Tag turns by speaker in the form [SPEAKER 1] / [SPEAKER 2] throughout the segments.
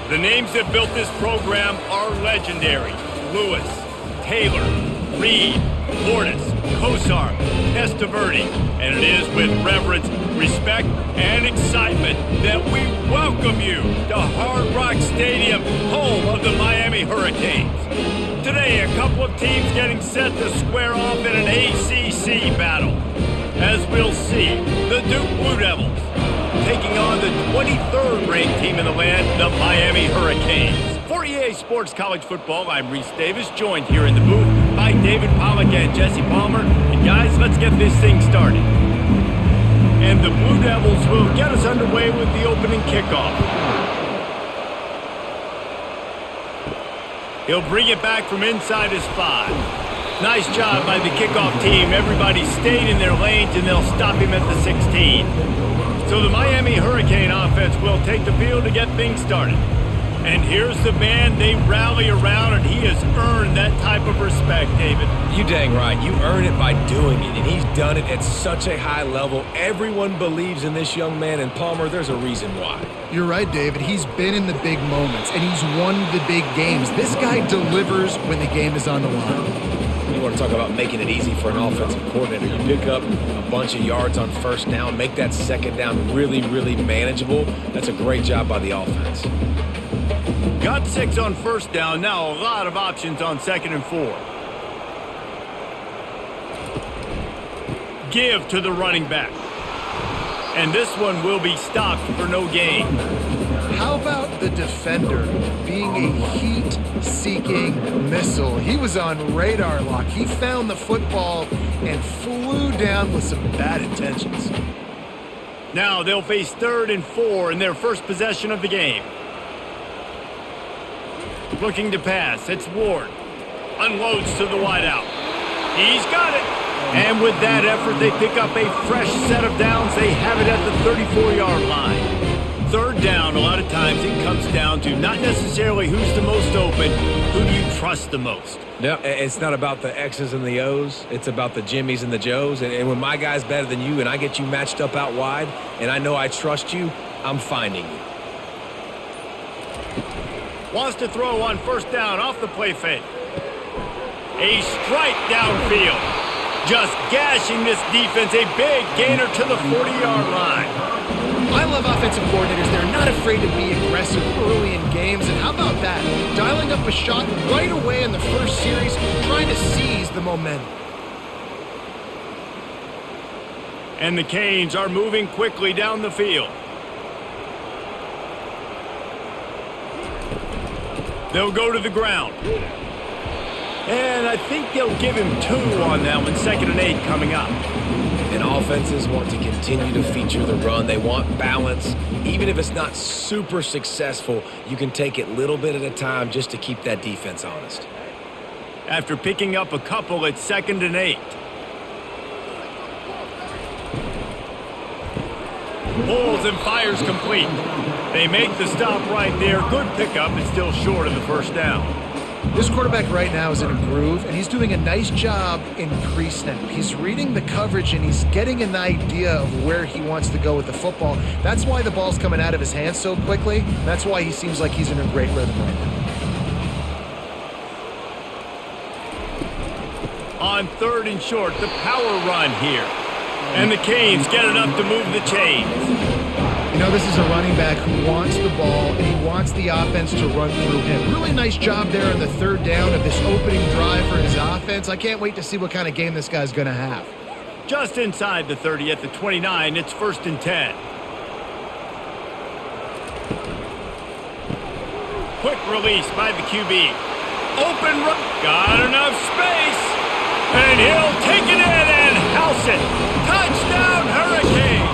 [SPEAKER 1] The names that built this program are legendary. Lewis, Taylor, Reed, Portis, Kosar, Testaverde, and it is with reverence, respect, and excitement that we welcome you to Hard Rock Stadium, home of the Miami Hurricanes. Today, a couple of teams getting set to square off in an ACC battle. As we'll see, the Duke Blue Devils taking on the 23rd ranked team in the land, the Miami Hurricanes. For EA Sports College Football, I'm Reese Davis, joined here in the booth by David Pollack and Jesse Palmer. And guys, let's get this thing started. And the Blue Devils will get us underway with the opening kickoff. He'll bring it back from inside his 5. Nice job by the kickoff team. Everybody stayed in their lanes, and they'll stop him at the 16. So the Miami Hurricane offense will take the field to get things started. And here's the man they rally around, and he has earned that type of respect, David.
[SPEAKER 2] You dang right. You earn it by doing it, and he's done it at such a high level. Everyone believes in this young man, and Palmer, there's a reason why.
[SPEAKER 3] You're right, David. He's been in the big moments, and he's won the big games. This guy delivers when the game is on the line.
[SPEAKER 2] You want to talk about making it easy for an offensive coordinator. You pick up a bunch of yards on first down, make that second down really, really manageable. That's a great job by the offense.
[SPEAKER 1] Got 6 on first down. Now a lot of options on 2nd and 4. Give to the running back. And this one will be stopped for no gain.
[SPEAKER 3] How about the defender being a heat-seeking missile? He was on radar lock. He found the football and flew down with some bad intentions.
[SPEAKER 1] Now they'll face 3rd and 4 in their first possession of the game. Looking to pass, it's Ward. Unloads to the wideout. He's got it. And with that effort, they pick up a fresh set of downs. They have it at the 34-yard line. 3rd down, a lot of times it comes down to not necessarily who's the most open, who do you trust the most?
[SPEAKER 2] No, it's not about the X's and the O's. It's about the Jimmies and the Joes. And when my guy's better than you and I get you matched up out wide and I know I trust you, I'm finding you.
[SPEAKER 1] Wants to throw on first down off the play fake. A strike downfield. Just gashing this defense. A big gainer to the 40-yard line.
[SPEAKER 3] I love offensive coordinators. They're not afraid to be aggressive early in games. And how about that? Dialing up a shot right away in the first series, trying to seize the momentum.
[SPEAKER 1] And the Canes are moving quickly down the field. They'll go to the ground. And I think they'll give him 2 on that one. 2nd and 8 coming up.
[SPEAKER 2] And offenses want to continue to feature the run. They want balance. Even if it's not super successful, you can take it little bit at a time just to keep that defense honest.
[SPEAKER 1] After picking up a couple, it's 2nd and 8. Pulls and fires complete. They make the stop right there. Good pickup. It's still short of the first down.
[SPEAKER 3] This quarterback right now is in a groove, and he's doing a nice job in pre-snap. He's reading the coverage, and he's getting an idea of where he wants to go with the football. That's why the ball's coming out of his hands so quickly. That's why he seems like he's in a great rhythm right now.
[SPEAKER 1] On 3rd and short, the power run here. And the Canes get enough to move the chains.
[SPEAKER 3] You know, this is a running back who wants the ball, and he wants the offense to run through him. Really nice job there on the 3rd down of this opening drive for his offense. I can't wait to see what kind of game this guy's going to have.
[SPEAKER 1] Just inside the 30 at the 29, it's 1st and 10. Quick release by the QB. Open run. Got enough space. And he'll take it in and house it. Touchdown, Hurricanes.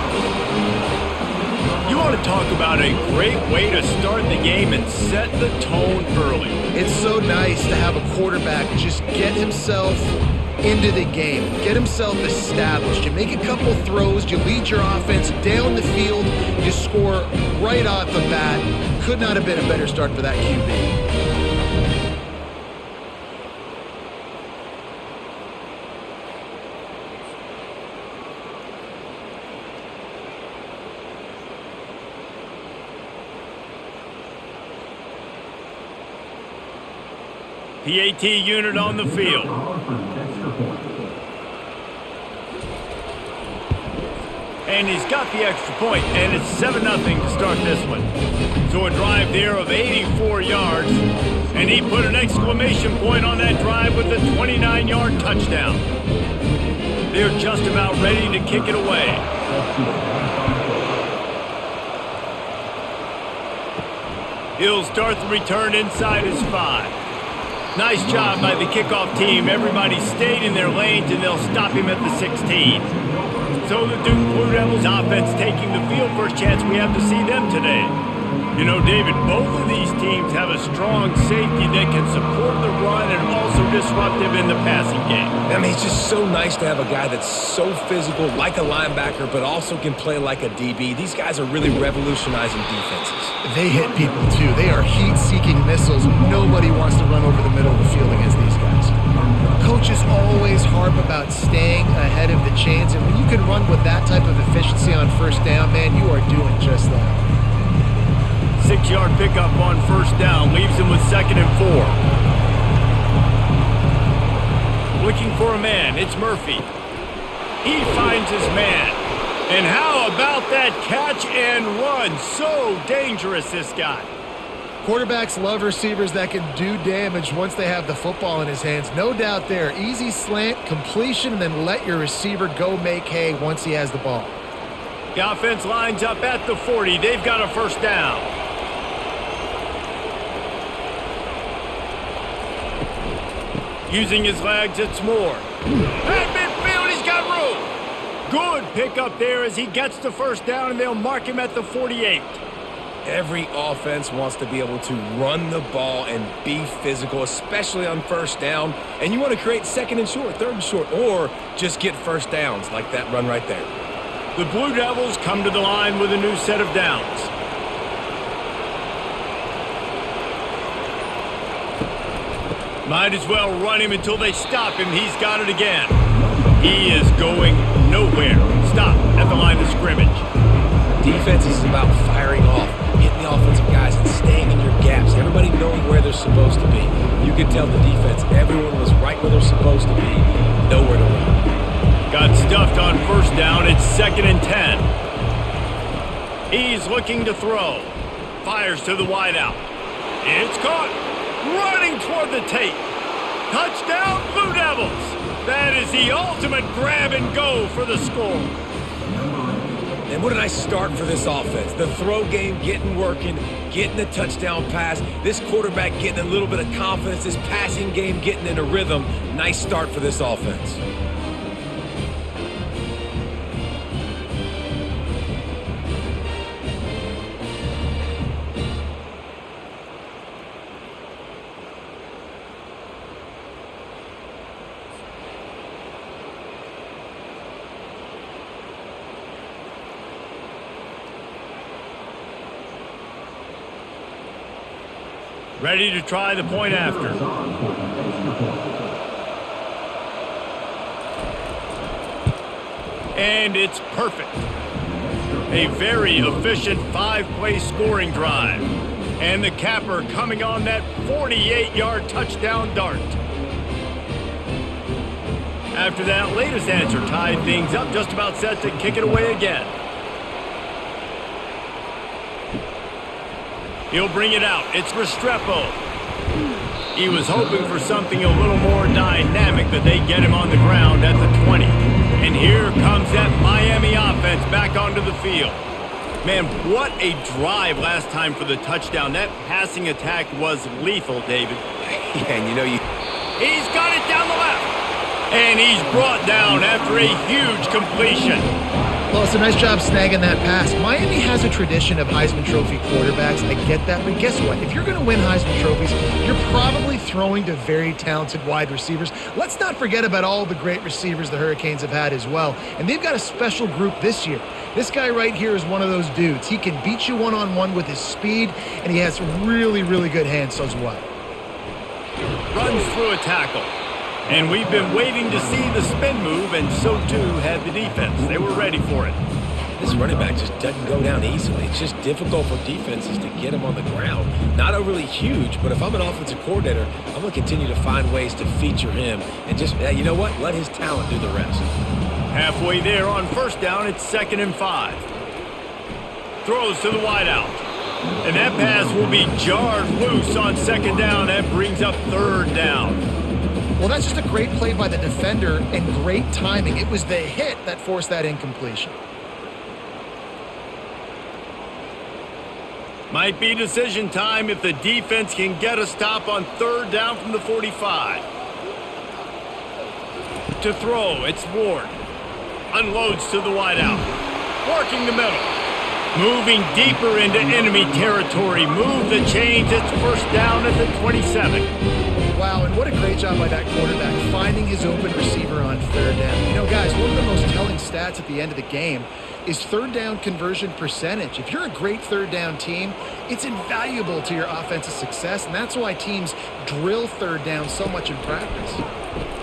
[SPEAKER 1] You want to talk about a great way to start the game and set the tone early.
[SPEAKER 3] It's so nice to have a quarterback just get himself into the game, get himself established. You make a couple throws, you lead your offense down the field, you score right off the bat. Could not have been a better start for that QB.
[SPEAKER 1] PAT unit on the field. And he's got the extra point, and it's 7-0 to start this one. So a drive there of 84 yards, and he put an exclamation point on that drive with a 29-yard touchdown. They're just about ready to kick it away. He'll start the return inside his 5. Nice job by the kickoff team. Everybody stayed in their lanes, and they'll stop him at the 16. So the Duke Blue Devils offense taking the field. First chance we have to see them today. You know, David, both of these teams have a strong safety that can support the run and also disruptive in the passing game.
[SPEAKER 2] I mean, it's just so nice to have a guy that's so physical, like a linebacker, but also can play like a DB. These guys are really revolutionizing defenses.
[SPEAKER 3] They hit people, too. They are heat-seeking missiles. Nobody wants to run over the middle of the field against these guys. Coaches always harp about staying ahead of the chains, and when you can run with that type of efficiency on first down, man, you are doing just that.
[SPEAKER 1] 6-yard pickup on first down leaves him with 2nd and 4. Looking for a man, it's Murphy. He finds his man. And how about that catch and run? So dangerous, this guy.
[SPEAKER 3] Quarterbacks love receivers that can do damage once they have the football in his hands. No doubt there. Easy slant, completion, and then let your receiver go make hay once he has the ball.
[SPEAKER 1] The offense lines up at the 40. They've got a first down. Using his legs, it's Moore. At midfield, he's got room. Good pickup there as he gets the first down, and they'll mark him at the 48.
[SPEAKER 2] Every offense wants to be able to run the ball and be physical, especially on first down. And you want to create 2nd and short, 3rd and short, or just get first downs like that run right there.
[SPEAKER 1] The Blue Devils come to the line with a new set of downs. Might as well run him until they stop him. He's got it again. He is going nowhere. Stop at the line of scrimmage.
[SPEAKER 2] Defense is about firing off, hitting the offensive guys, and staying in your gaps. Everybody knowing where they're supposed to be. You could tell the defense, everyone was right where they're supposed to be. Nowhere to run.
[SPEAKER 1] Got stuffed on first down. It's 2nd and 10. He's looking to throw. Fires to the wideout. It's caught. Running toward the tape. Touchdown, Blue Devils. That is the ultimate grab and go for the score.
[SPEAKER 2] And what did I start for this offense? The throw game getting working, getting the touchdown pass. This quarterback getting a little bit of confidence. This passing game getting in a rhythm. Nice start for this offense.
[SPEAKER 1] Ready to try the point after. And it's perfect. A very efficient 5-play scoring drive. And the capper coming on that 48-yard touchdown dart. After that latest answer tied things up, just about set to kick it away again. He'll bring it out. It's Restrepo. He was hoping for something a little more dynamic, but they get him on the ground at the 20. And here comes that Miami offense back onto the field. Man, what a drive last time for the touchdown. That passing attack was lethal, David.
[SPEAKER 2] Yeah, and you know
[SPEAKER 1] He's got it down the left. And he's brought down after a huge completion.
[SPEAKER 3] Well, it's a nice job snagging that pass. Miami has a tradition of Heisman Trophy quarterbacks. I get that, but guess what? If you're going to win Heisman Trophies, you're probably throwing to very talented wide receivers. Let's not forget about all the great receivers the Hurricanes have had as well. And they've got a special group this year. This guy right here is one of those dudes. He can beat you one-on-one with his speed, and he has really, really good hands as well.
[SPEAKER 1] Runs through a tackle. And we've been waiting to see the spin move, and so too had the defense. They were ready for it.
[SPEAKER 2] this running back just doesn't go down easily. It's just difficult for defenses to get him on the ground. Not overly huge, but if I'm an offensive coordinator, I'm going to continue to find ways to feature him and just, you know what, let his talent do the rest.
[SPEAKER 1] Halfway there on first down, it's 2nd and 5. Throws to the wideout. And that pass will be jarred loose on 2nd down. That brings up 3rd down.
[SPEAKER 3] Well, that's just a great play by the defender and great timing. It was the hit that forced that incompletion.
[SPEAKER 1] Might be decision time if the defense can get a stop on 3rd down from the 45. To throw, it's Ward. Unloads to the wideout. Working the middle. Moving deeper into enemy territory. Move the chains. It's 1st down at the 27.
[SPEAKER 3] Wow, and what a great job by that quarterback finding his open receiver on 3rd down. You know, guys, one of the most telling stats at the end of the game is 3rd down conversion percentage. If you're a great 3rd down team, it's invaluable to your offensive success, and that's why teams drill 3rd down so much in practice.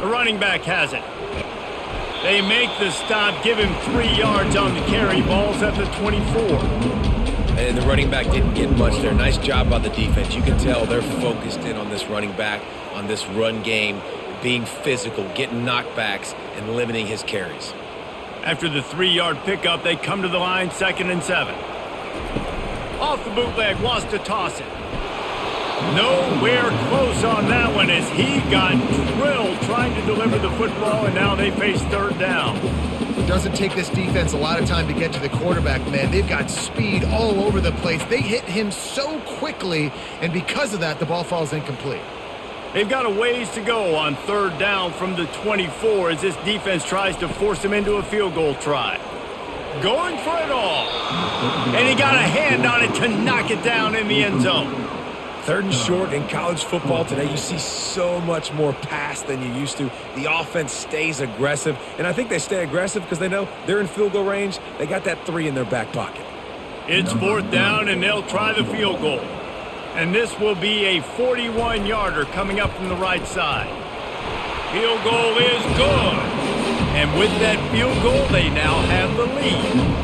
[SPEAKER 1] The running back has it. They make the stop, give him 3 yards on the carry. Ball's at the 24.
[SPEAKER 2] And the running back didn't get much there. Nice job by the defense. You can tell they're focused in on this running back, on this run game, being physical, getting knockbacks, and limiting his carries.
[SPEAKER 1] After the 3-yard pickup, they come to the line, 2nd and 7. Off the bootleg, wants to toss it. Nowhere close on that one as he got drilled trying to deliver the football, and now they face 3rd down.
[SPEAKER 3] It doesn't take this defense a lot of time to get to the quarterback, man. They've got speed all over the place. They hit him so quickly, and because of that, the ball falls incomplete.
[SPEAKER 1] They've got a ways to go on 3rd down from the 24 as this defense tries to force him into a field goal try. Going for it all. And he got a hand on it to knock it down in the end zone.
[SPEAKER 2] 3rd and short in college football today, you see so much more pass than you used to. The offense stays aggressive, and I think they stay aggressive because they know they're in field goal range. They got that 3 in their back pocket.
[SPEAKER 1] It's 4th down, and they'll try the field goal. And this will be a 41-yarder coming up from the right side. Field goal is good. And with that field goal, they now have the lead.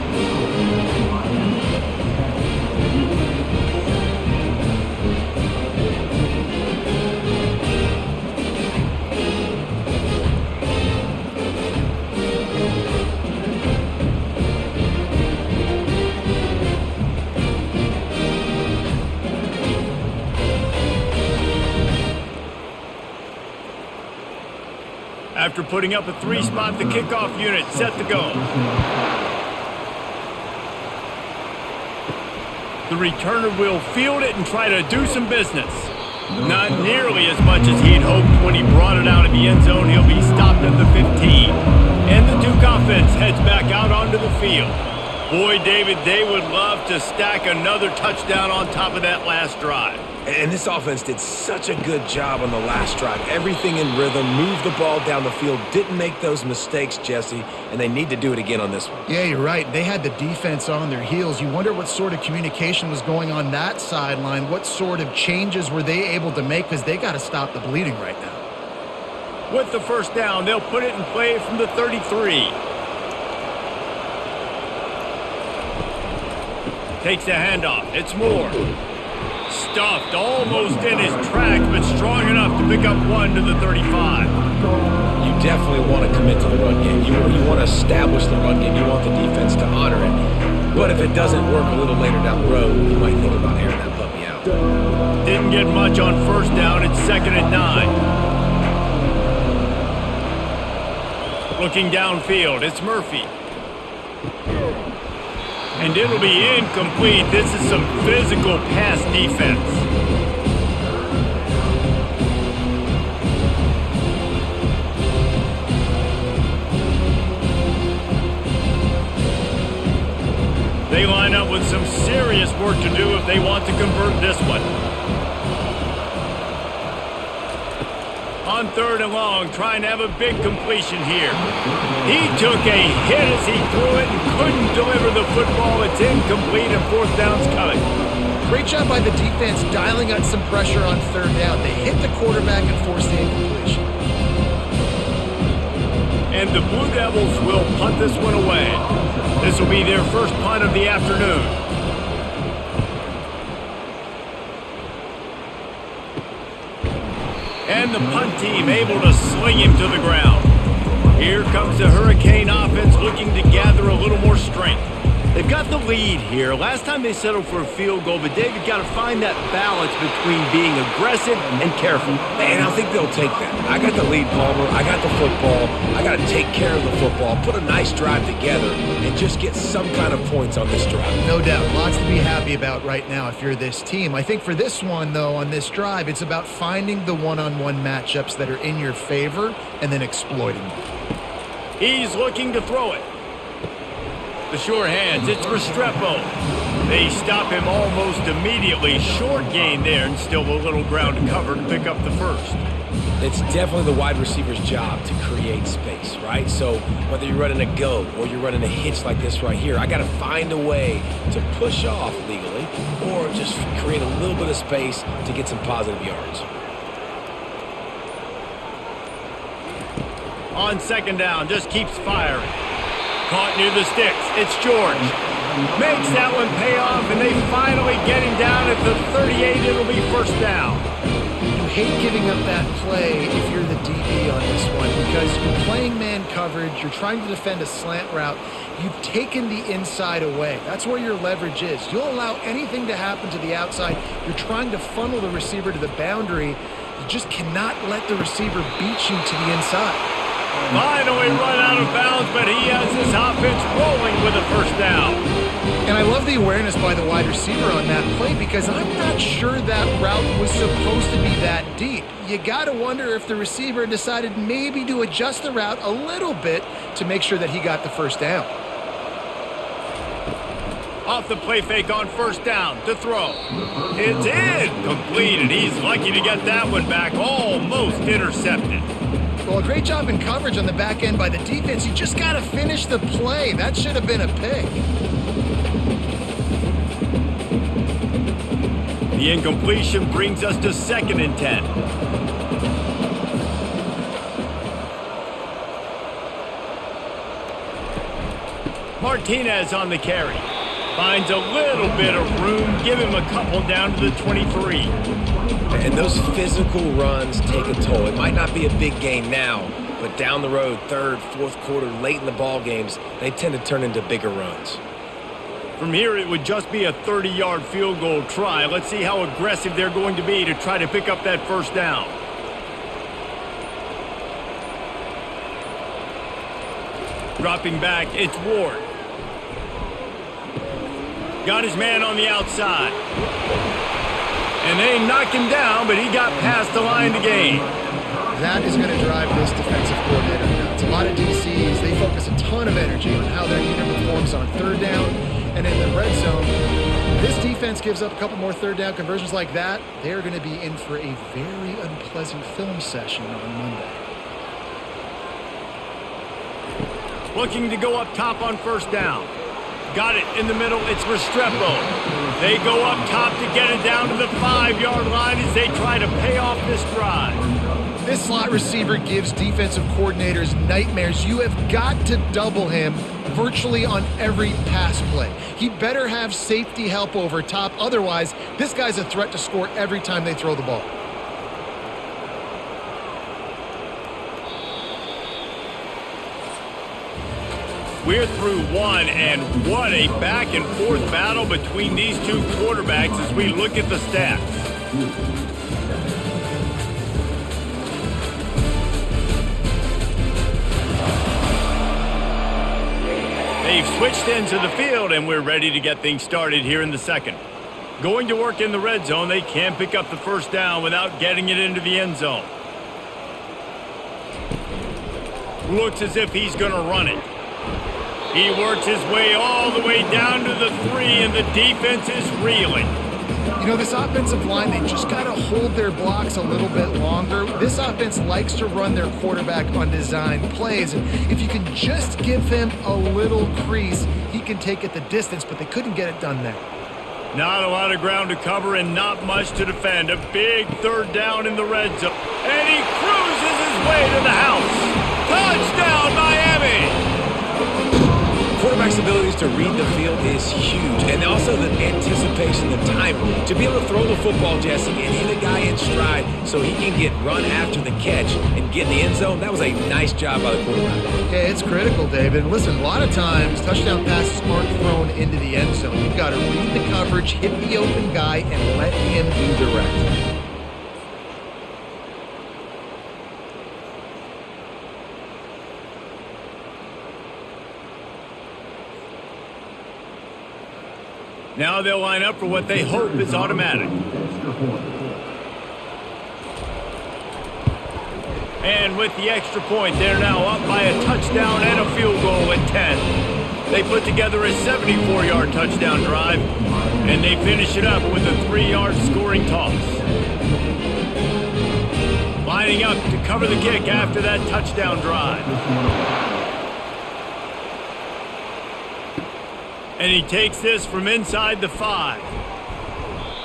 [SPEAKER 1] After putting up a 3-spot, the kickoff unit set to go. The returner will field it and try to do some business. Not nearly as much as he'd hoped when he brought it out of the end zone. He'll be stopped at the 15. And the Duke offense heads back out onto the field. Boy, David, they would love to stack another touchdown on top of that last drive.
[SPEAKER 2] And this offense did such a good job on the last drive. Everything in rhythm, moved the ball down the field, didn't make those mistakes, Jesse, and they need to do it again on this one.
[SPEAKER 3] Yeah, you're right. They had the defense on their heels. You wonder what sort of communication was going on that sideline. What sort of changes were they able to make because they got to stop the bleeding right now.
[SPEAKER 1] With the 1st down, they'll put it in play from the 33. Takes the handoff. It's Moore. Stuffed almost in his track, but strong enough to pick up 1 to the 35.
[SPEAKER 2] You definitely want to commit to the run game. You want to establish the run game. You want the defense to honor it. But if it doesn't work a little later down the road, you might think about airing that puppy out.
[SPEAKER 1] Didn't get much on 1st down. It's 2nd and 9. Looking downfield, it's Murphy. And it'll be incomplete. This is some physical pass defense. They line up with some serious work to do if they want to convert this one. On 3rd and long, trying to have a big completion here. He took a hit as he threw it and couldn't deliver the football. It's incomplete and 4th down's coming.
[SPEAKER 3] Great job by the defense dialing up some pressure on 3rd down. They hit the quarterback and forced the incompletion.
[SPEAKER 1] and the Blue Devils will punt this one away. This will be their first punt of the afternoon. And the punt team able to sling him to the ground. Here comes the Hurricane offense looking to gather a little more strength. They've got the lead here. Last time they settled for a field goal, but David got to find that balance between being aggressive and careful.
[SPEAKER 2] And I think they'll take that. I got the lead, Palmer. I got the football. I got to take care of the football, put a nice drive together, and just get some kind of points on this drive.
[SPEAKER 3] No doubt. Lots to be happy about right now if you're this team. I think for this one, though, on this drive, it's about finding the one-on-one matchups that are in your favor and then exploiting them.
[SPEAKER 1] He's looking to throw it. The sure hands, it's Restrepo. They stop him almost immediately. Short gain there and still a little ground to cover to pick up the first.
[SPEAKER 2] It's definitely the wide receiver's job to create space, right? So whether you're running a go or you're running a hitch like this right here, I got to find a way to push off legally or just create a little bit of space to get some positive yards.
[SPEAKER 1] On second down, just keeps firing. Caught near the sticks. It's George. Makes that one pay off, and they finally get him down at the 38. It'll be first down.
[SPEAKER 3] You hate giving up that play if you're the DB on this one because you're playing man coverage. You're trying to defend a slant route. You've taken the inside away. That's where your leverage is. You'll allow anything to happen to the outside. You're trying to funnel the receiver to the boundary. You just cannot let the receiver beat you to the inside.
[SPEAKER 1] Finally run out of bounds, but he has his offense rolling with a first down.
[SPEAKER 3] And I love the awareness by the wide receiver on that play because I'm not sure that route was supposed to be that deep. You got to wonder if the receiver decided maybe to adjust the route a little bit to make sure that he got the first down.
[SPEAKER 1] Off the play fake on first down to throw. It's in. Complete, and he's lucky to get that one back. Almost intercepted.
[SPEAKER 3] Well, a great job in coverage on the back end by the defense. You just got to finish the play. That should have been a pick.
[SPEAKER 1] The incompletion brings us to 2nd and 10. Martinez on the carry. Finds a little bit of room. Give him a couple down to the 23.
[SPEAKER 2] And those physical runs take a toll. It might not be a big gain now, but down the road, third, fourth quarter, late in the ball games, they tend to turn into bigger runs.
[SPEAKER 1] From here, it would just be a 30-yard field goal try. Let's see how aggressive they're going to be to try to pick up that first down. Dropping back, it's Ward. Got his man on the outside. And they knocked him down, but he got past the line to gain.
[SPEAKER 3] That is going to drive this defensive coordinator nuts. A lot of DCs, they focus a ton of energy on how their unit performs on third down and in the red zone. This defense gives up a couple more third down conversions like that. They're going to be in for a very unpleasant film session on Monday.
[SPEAKER 1] Looking to go up top on first down. Got it in the middle. It's Restrepo. They go up top to get it down to the 5-yard line as they try to pay off this drive.
[SPEAKER 3] This slot receiver gives defensive coordinators nightmares. You have got to double him virtually on every pass play. He better have safety help over top. Otherwise, this guy's a threat to score every time they throw the ball.
[SPEAKER 1] We're through one, and what a back-and-forth battle between these two quarterbacks as we look at the stats. They've switched ends of the field, and we're ready to get things started here in the second. Going to work in the red zone, they can't pick up the first down without getting it into the end zone. Looks as if he's going to run it. He works his way all the way down to the 3, and the defense is reeling.
[SPEAKER 3] You know, this offensive line, they just got to hold their blocks a little bit longer. This offense likes to run their quarterback on design plays. And if you can just give him a little crease, he can take it the distance, but they couldn't get it done there.
[SPEAKER 1] Not a lot of ground to cover and not much to defend. A big third down in the red zone. And he cruises his way to the house. Touchdown, Miami!
[SPEAKER 2] quarterback's abilities to read the field is huge, and also the anticipation, the timing. To be able to throw the football, Jesse, and hit a guy in stride so he can get run after the catch and get in the end zone, that was a nice job by the quarterback.
[SPEAKER 3] Yeah, it's critical, David. And listen, a lot of times, touchdown passes aren't thrown into the end zone. You've got to read the coverage, hit the open guy, and let him do the rest.
[SPEAKER 1] Now they'll line up for what they hope is automatic. And with the extra point, they're now up by a touchdown and a field goal at 10. They put together a 74-yard touchdown drive, and they finish it up with a 3-yard scoring toss. Lining up to cover the kick after that touchdown drive. And he takes this from inside the 5.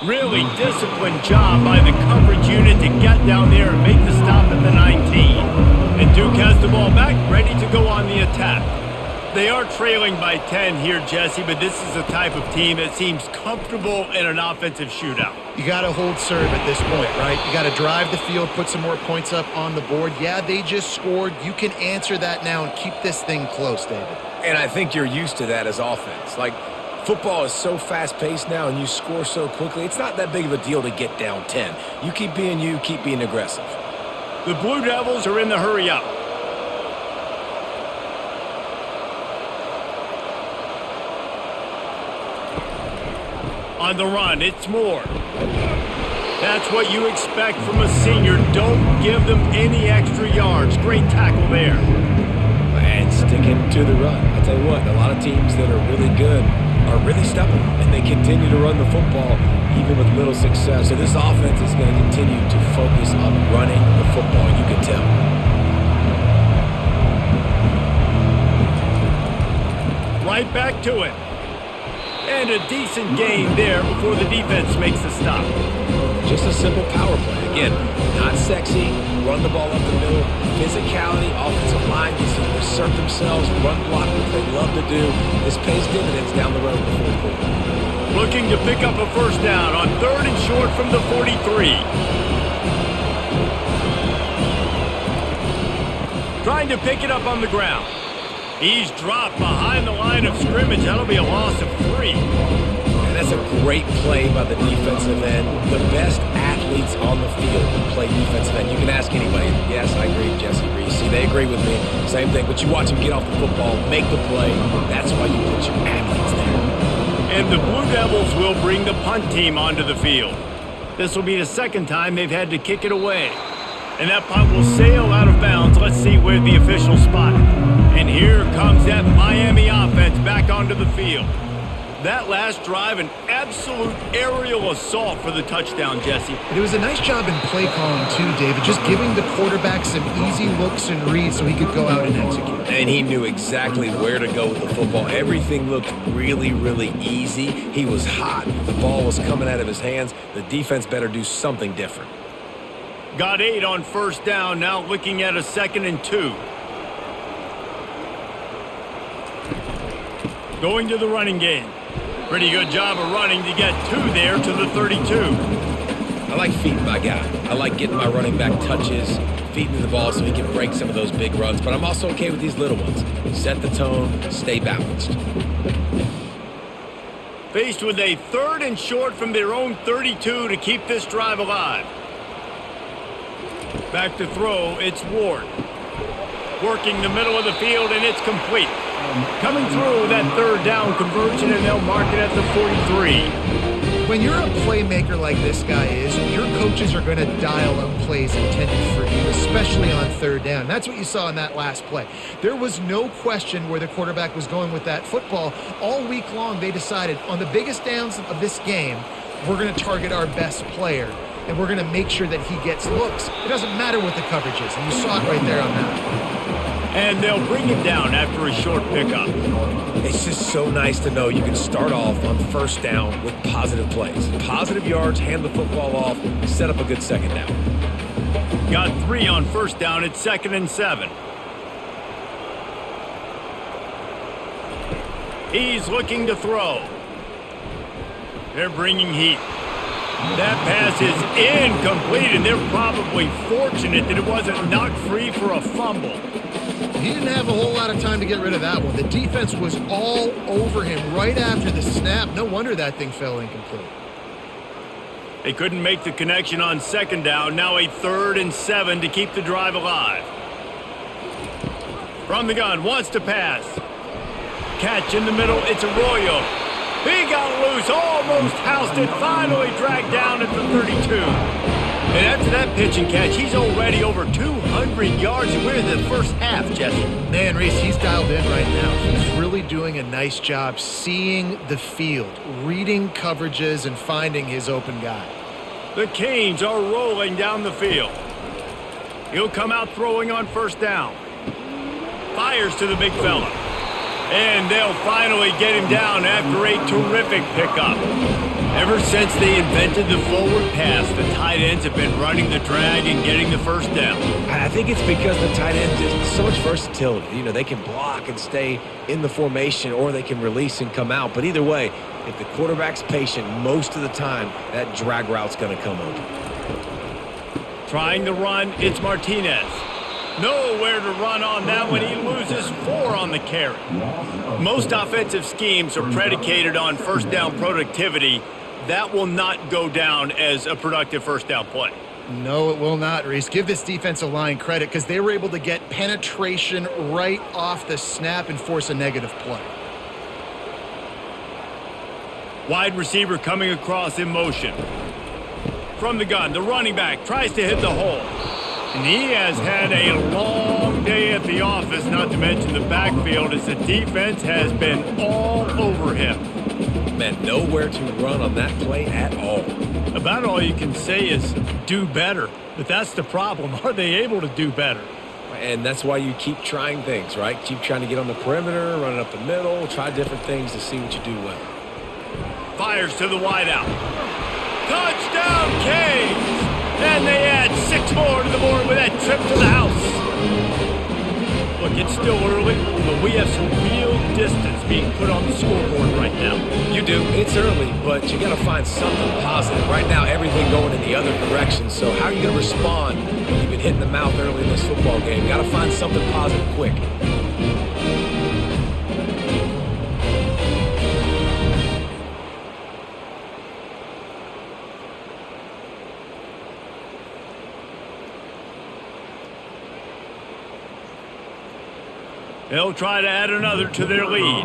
[SPEAKER 1] Really disciplined job by the coverage unit to get down there and make the stop at the 19. And Duke has the ball back, ready to go on the attack. They are trailing by 10 here, Jesse, but this is the type of team that seems comfortable in an offensive shootout.
[SPEAKER 3] You got to hold serve at this point, right? You got to drive the field, put some more points up on the board. Yeah, they just scored. You can answer that now and keep this thing close, David.
[SPEAKER 2] And I think you're used to that as offense. Like, football is so fast-paced now and you score so quickly, it's not that big of a deal to get down 10. You keep being aggressive.
[SPEAKER 1] The Blue Devils are in the hurry-up. On the run, it's Moore. That's what you expect from a senior. Don't give them any extra yards. Great tackle there.
[SPEAKER 2] And sticking to the run. I'll tell you what, a lot of teams that are really good are really stubborn, and they continue to run the football even with little success. So this offense is going to continue to focus on running the football, you can tell.
[SPEAKER 1] Right back to it. And a decent gain there before the defense makes the stop.
[SPEAKER 2] Just a simple power play. Again, not sexy, run the ball up the middle, physicality, offensive line gets to assert themselves, run block, what they love to do. This pays dividends down the road in the fourth quarter.
[SPEAKER 1] Looking to pick up a first down on 3rd and short from the 43. Trying to pick it up on the ground. He's dropped behind the line of scrimmage. That'll be a loss of 3.
[SPEAKER 2] And that's a great play by the defensive end. The best athletes on the field play defensive end. You can ask anybody. Yes, I agree, Jesse Reese. They agree with me. Same thing. But you watch them get off the football, make the play. That's why you put your athletes there.
[SPEAKER 1] And the Blue Devils will bring the punt team onto the field. This will be the second time they've had to kick it away. And that punt will sail out of bounds. Let's see where the official spot it. And here comes that Miami offense back onto the field. That last drive, an absolute aerial assault for the touchdown, Jesse.
[SPEAKER 3] But it was a nice job in play calling too, David, just giving the quarterback some easy looks and reads so he could go out and execute.
[SPEAKER 2] And he knew exactly where to go with the football. Everything looked really, really easy. He was hot. The ball was coming out of his hands. The defense better do something different.
[SPEAKER 1] Got 8 on first down, now looking at a 2nd and 2. Going to the running game. Pretty good job of running to get 2 there to the 32.
[SPEAKER 2] I like feeding my guy. I like getting my running back touches, feeding the ball so he can break some of those big runs. But I'm also okay with these little ones. Set the tone, stay balanced.
[SPEAKER 1] Faced with a 3rd and short from their own 32 to keep this drive alive. Back to throw, it's Ward. Working the middle of the field, and it's complete. Coming through that 3rd down conversion, and they'll mark it at the 43.
[SPEAKER 3] When you're a playmaker like this guy is, your coaches are going to dial up plays intended for you, especially on 3rd down. That's what you saw in that last play. There was no question where the quarterback was going with that football. All week long, they decided on the biggest downs of this game, we're going to target our best player, and we're going to make sure that he gets looks. It doesn't matter what the coverage is, and you saw it right there on that.
[SPEAKER 1] And they'll bring it down after a short pickup.
[SPEAKER 2] It's just so nice to know you can start off on 1st down with positive plays. Positive yards, hand the football off, set up a good 2nd down.
[SPEAKER 1] Got 3 on 1st down at 2nd and 7. He's looking to throw. They're bringing heat. That pass is incomplete, and they're probably fortunate that it wasn't knocked free for a fumble.
[SPEAKER 3] He didn't have a whole lot of time to get rid of that one. The defense was all over him right after the snap. No wonder that thing fell incomplete.
[SPEAKER 1] They couldn't make the connection on second down. Now a 3rd and 7 to keep the drive alive. From the gun, wants to pass. Catch in the middle, it's Arroyo. He got loose, almost housed it, finally dragged down at the 32. And after that pitch and catch, he's already over 200 yards. We're in the first half, Jesse.
[SPEAKER 3] Man, Reese, he's dialed in right now. He's really doing a nice job seeing the field, reading coverages, and finding his open guy.
[SPEAKER 1] The Canes are rolling down the field. He'll come out throwing on first down. Fires to the big fella. And they'll finally get him down after a terrific pickup. Ever since they invented the forward pass, the tight ends have been running the drag and getting the first down.
[SPEAKER 2] I think it's because the tight ends have so much versatility. You know, they can block and stay in the formation, or they can release and come out. But either way, if the quarterback's patient, most of the time, that drag route's going to come open.
[SPEAKER 1] Trying to run, it's Martinez. Nowhere to run on that one. He loses 4 on the carry. Most offensive schemes are predicated on first down productivity. That will not go down as a productive first down play.
[SPEAKER 3] No, it will not, Reese. Give this defensive line credit because they were able to get penetration right off the snap and force a negative play.
[SPEAKER 1] Wide receiver coming across in motion. From the gun, the running back tries to hit the hole. And he has had a long day at the office, not to mention the backfield, as the defense has been all over him.
[SPEAKER 2] Man, nowhere to run on that play at all.
[SPEAKER 1] About all you can say is do better. But that's the problem. Are they able to do better?
[SPEAKER 2] And that's why you keep trying things, right? Keep trying to get on the perimeter, running up the middle, try different things to see what you do well.
[SPEAKER 1] Fires to the wideout. Touchdown, Canes! And they add 6 more to the board with that trip to the house. Look, it's still early, but we have some real distance being put on the scoreboard right now.
[SPEAKER 2] You do. It's early, but you got to find something positive. Right now, everything going in the other direction. So how are you going to respond when you've been hit in the mouth early in this football game? Got to find something positive quick.
[SPEAKER 1] They'll try to add another to their lead.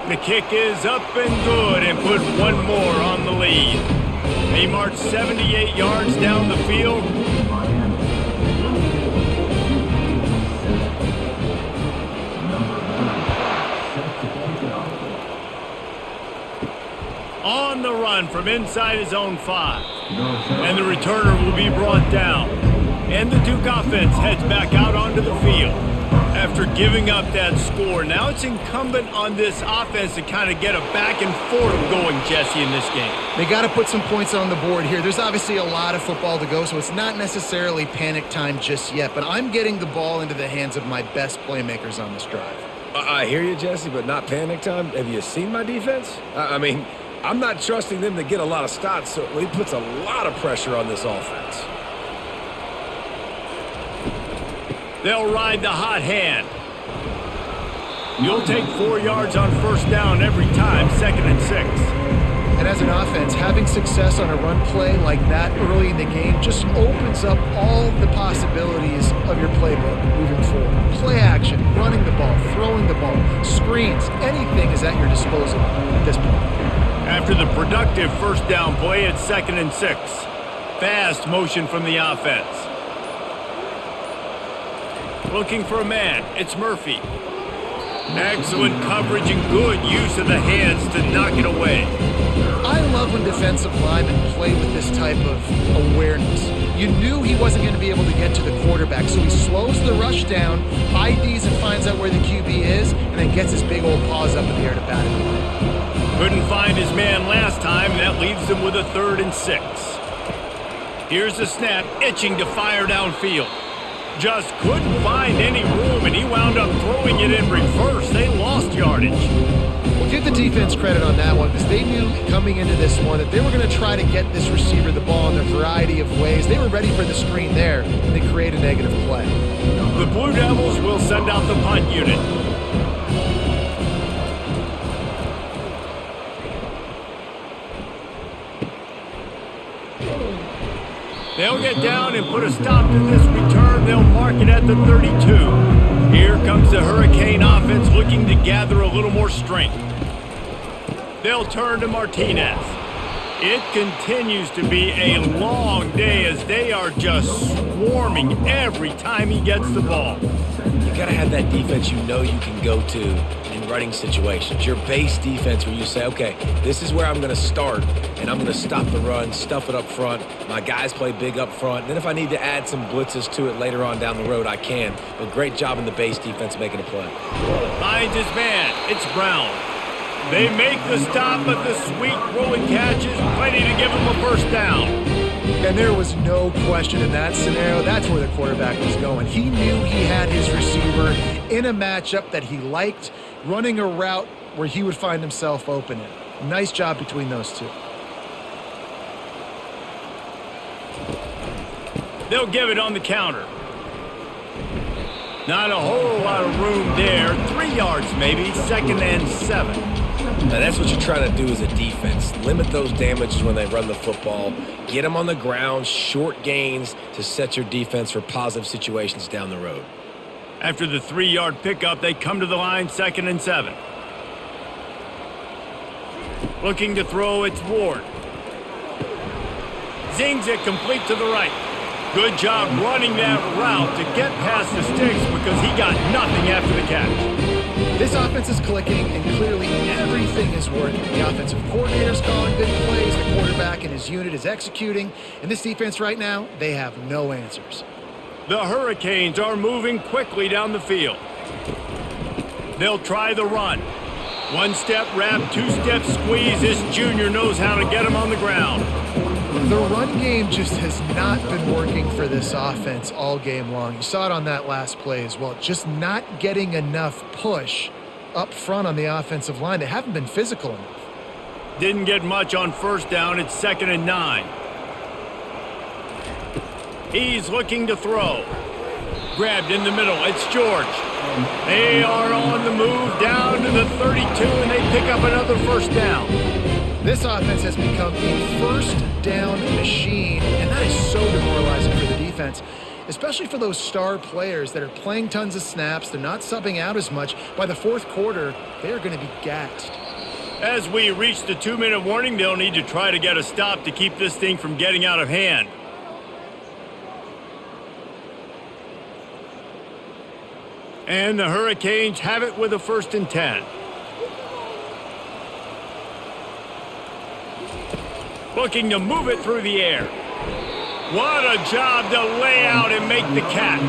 [SPEAKER 1] The kick is up and good and put 1 more on the lead. They march 78 yards down the field. On the run from inside his own 5. And the returner will be brought down. And the Duke offense heads back out onto the field. After giving up that score, now it's incumbent on this offense to kind of get a back and forth going, Jesse, in this game.
[SPEAKER 3] They got to put some points on the board here. There's obviously a lot of football to go, so it's not necessarily panic time just yet, but I'm getting the ball into the hands of my best playmakers on this drive.
[SPEAKER 2] I hear you, Jesse, but not panic time. Have you seen my defense? I mean, I'm not trusting them to get a lot of stops, so it puts a lot of pressure on this offense.
[SPEAKER 1] They'll ride the hot hand. You'll take 4 yards on first down every time, 2nd and 6.
[SPEAKER 3] And as an offense, having success on a run play like that early in the game just opens up all the possibilities of your playbook moving forward. Play action, running the ball, throwing the ball, screens, anything is at your disposal at this point.
[SPEAKER 1] After the productive first down play, it's 2nd and 6. Fast motion from the offense. Looking for a man, it's Murphy. Excellent coverage and good use of the hands to knock it away.
[SPEAKER 3] I love when defensive linemen play with this type of awareness. You knew he wasn't going to be able to get to the quarterback, so he slows the rush down, IDs and finds out where the QB is, and then gets his big old paws up in the air to bat it away.
[SPEAKER 1] Couldn't find his man last time, and that leaves them with a 3rd and 6. Here's the snap, itching to fire downfield. Just couldn't find any room, and he wound up throwing it in reverse. They lost yardage.
[SPEAKER 3] Well, give the defense credit on that one because they knew coming into this one that they were going to try to get this receiver the ball in a variety of ways. They were ready for the screen there, and they create a negative play.
[SPEAKER 1] The Blue Devils will send out the punt unit. They'll get down and put a stop to this return. They'll mark it at the 32. Here comes the Hurricane offense looking to gather a little more strength. They'll turn to Martinez. It continues to be a long day as they are just swarming every time he gets the ball.
[SPEAKER 2] You got to have that defense you know you can go to in running situations. Your base defense where you say, okay, this is where I'm going to start, and I'm going to stop the run, stuff it up front. My guys play big up front. Then if I need to add some blitzes to it later on down the road, I can. But great job in the base defense making a play.
[SPEAKER 1] Finds his man. It's Brown. They make the stop, but the sweet rolling catch is plenty to give him a first down.
[SPEAKER 3] And there was no question in that scenario. That's where the quarterback was going. He knew he had his receiver in a matchup that he liked, running a route where he would find himself open. Nice job between those two.
[SPEAKER 1] They'll give it on the counter. Not a whole lot of room there. 3 yards maybe, 2nd and 7.
[SPEAKER 2] Now that's what you're trying to do as a defense. Limit those damages when they run the football. Get them on the ground, short gains to set your defense for positive situations down the road.
[SPEAKER 1] After the 3-yard pickup, they come to the line, 2nd and 7. Looking to throw, it's Ward. Zings it complete to the right. Good job running that route to get past the sticks because he got nothing after the catch.
[SPEAKER 3] This offense is clicking, and clearly everything is working. The offensive coordinator's calling good plays, the quarterback and his unit is executing, and this defense right now, they have no answers.
[SPEAKER 1] The Hurricanes are moving quickly down the field. They'll try the run. 1-step wrap, 2-step squeeze. This junior knows how to get him on the ground.
[SPEAKER 3] The run game just has not been working for this offense all game long. You saw it on that last play as well. Just not getting enough push up front on the offensive line. They haven't been physical enough.
[SPEAKER 1] Didn't get much on first down. It's 2nd and 9. He's looking to throw. Grabbed in the middle. It's George. They are on the move down to the 32, and they pick up another first down.
[SPEAKER 3] This offense has become a first down machine, and that is so demoralizing for the defense, especially for those star players that are playing tons of snaps. They're not subbing out as much. By the fourth quarter, they are going to be gassed.
[SPEAKER 1] As we reach the 2-minute warning, they'll need to try to get a stop to keep this thing from getting out of hand. And the Hurricanes have it with a 1st and 10. Looking to move it through the air. What a job to lay out and make the catch.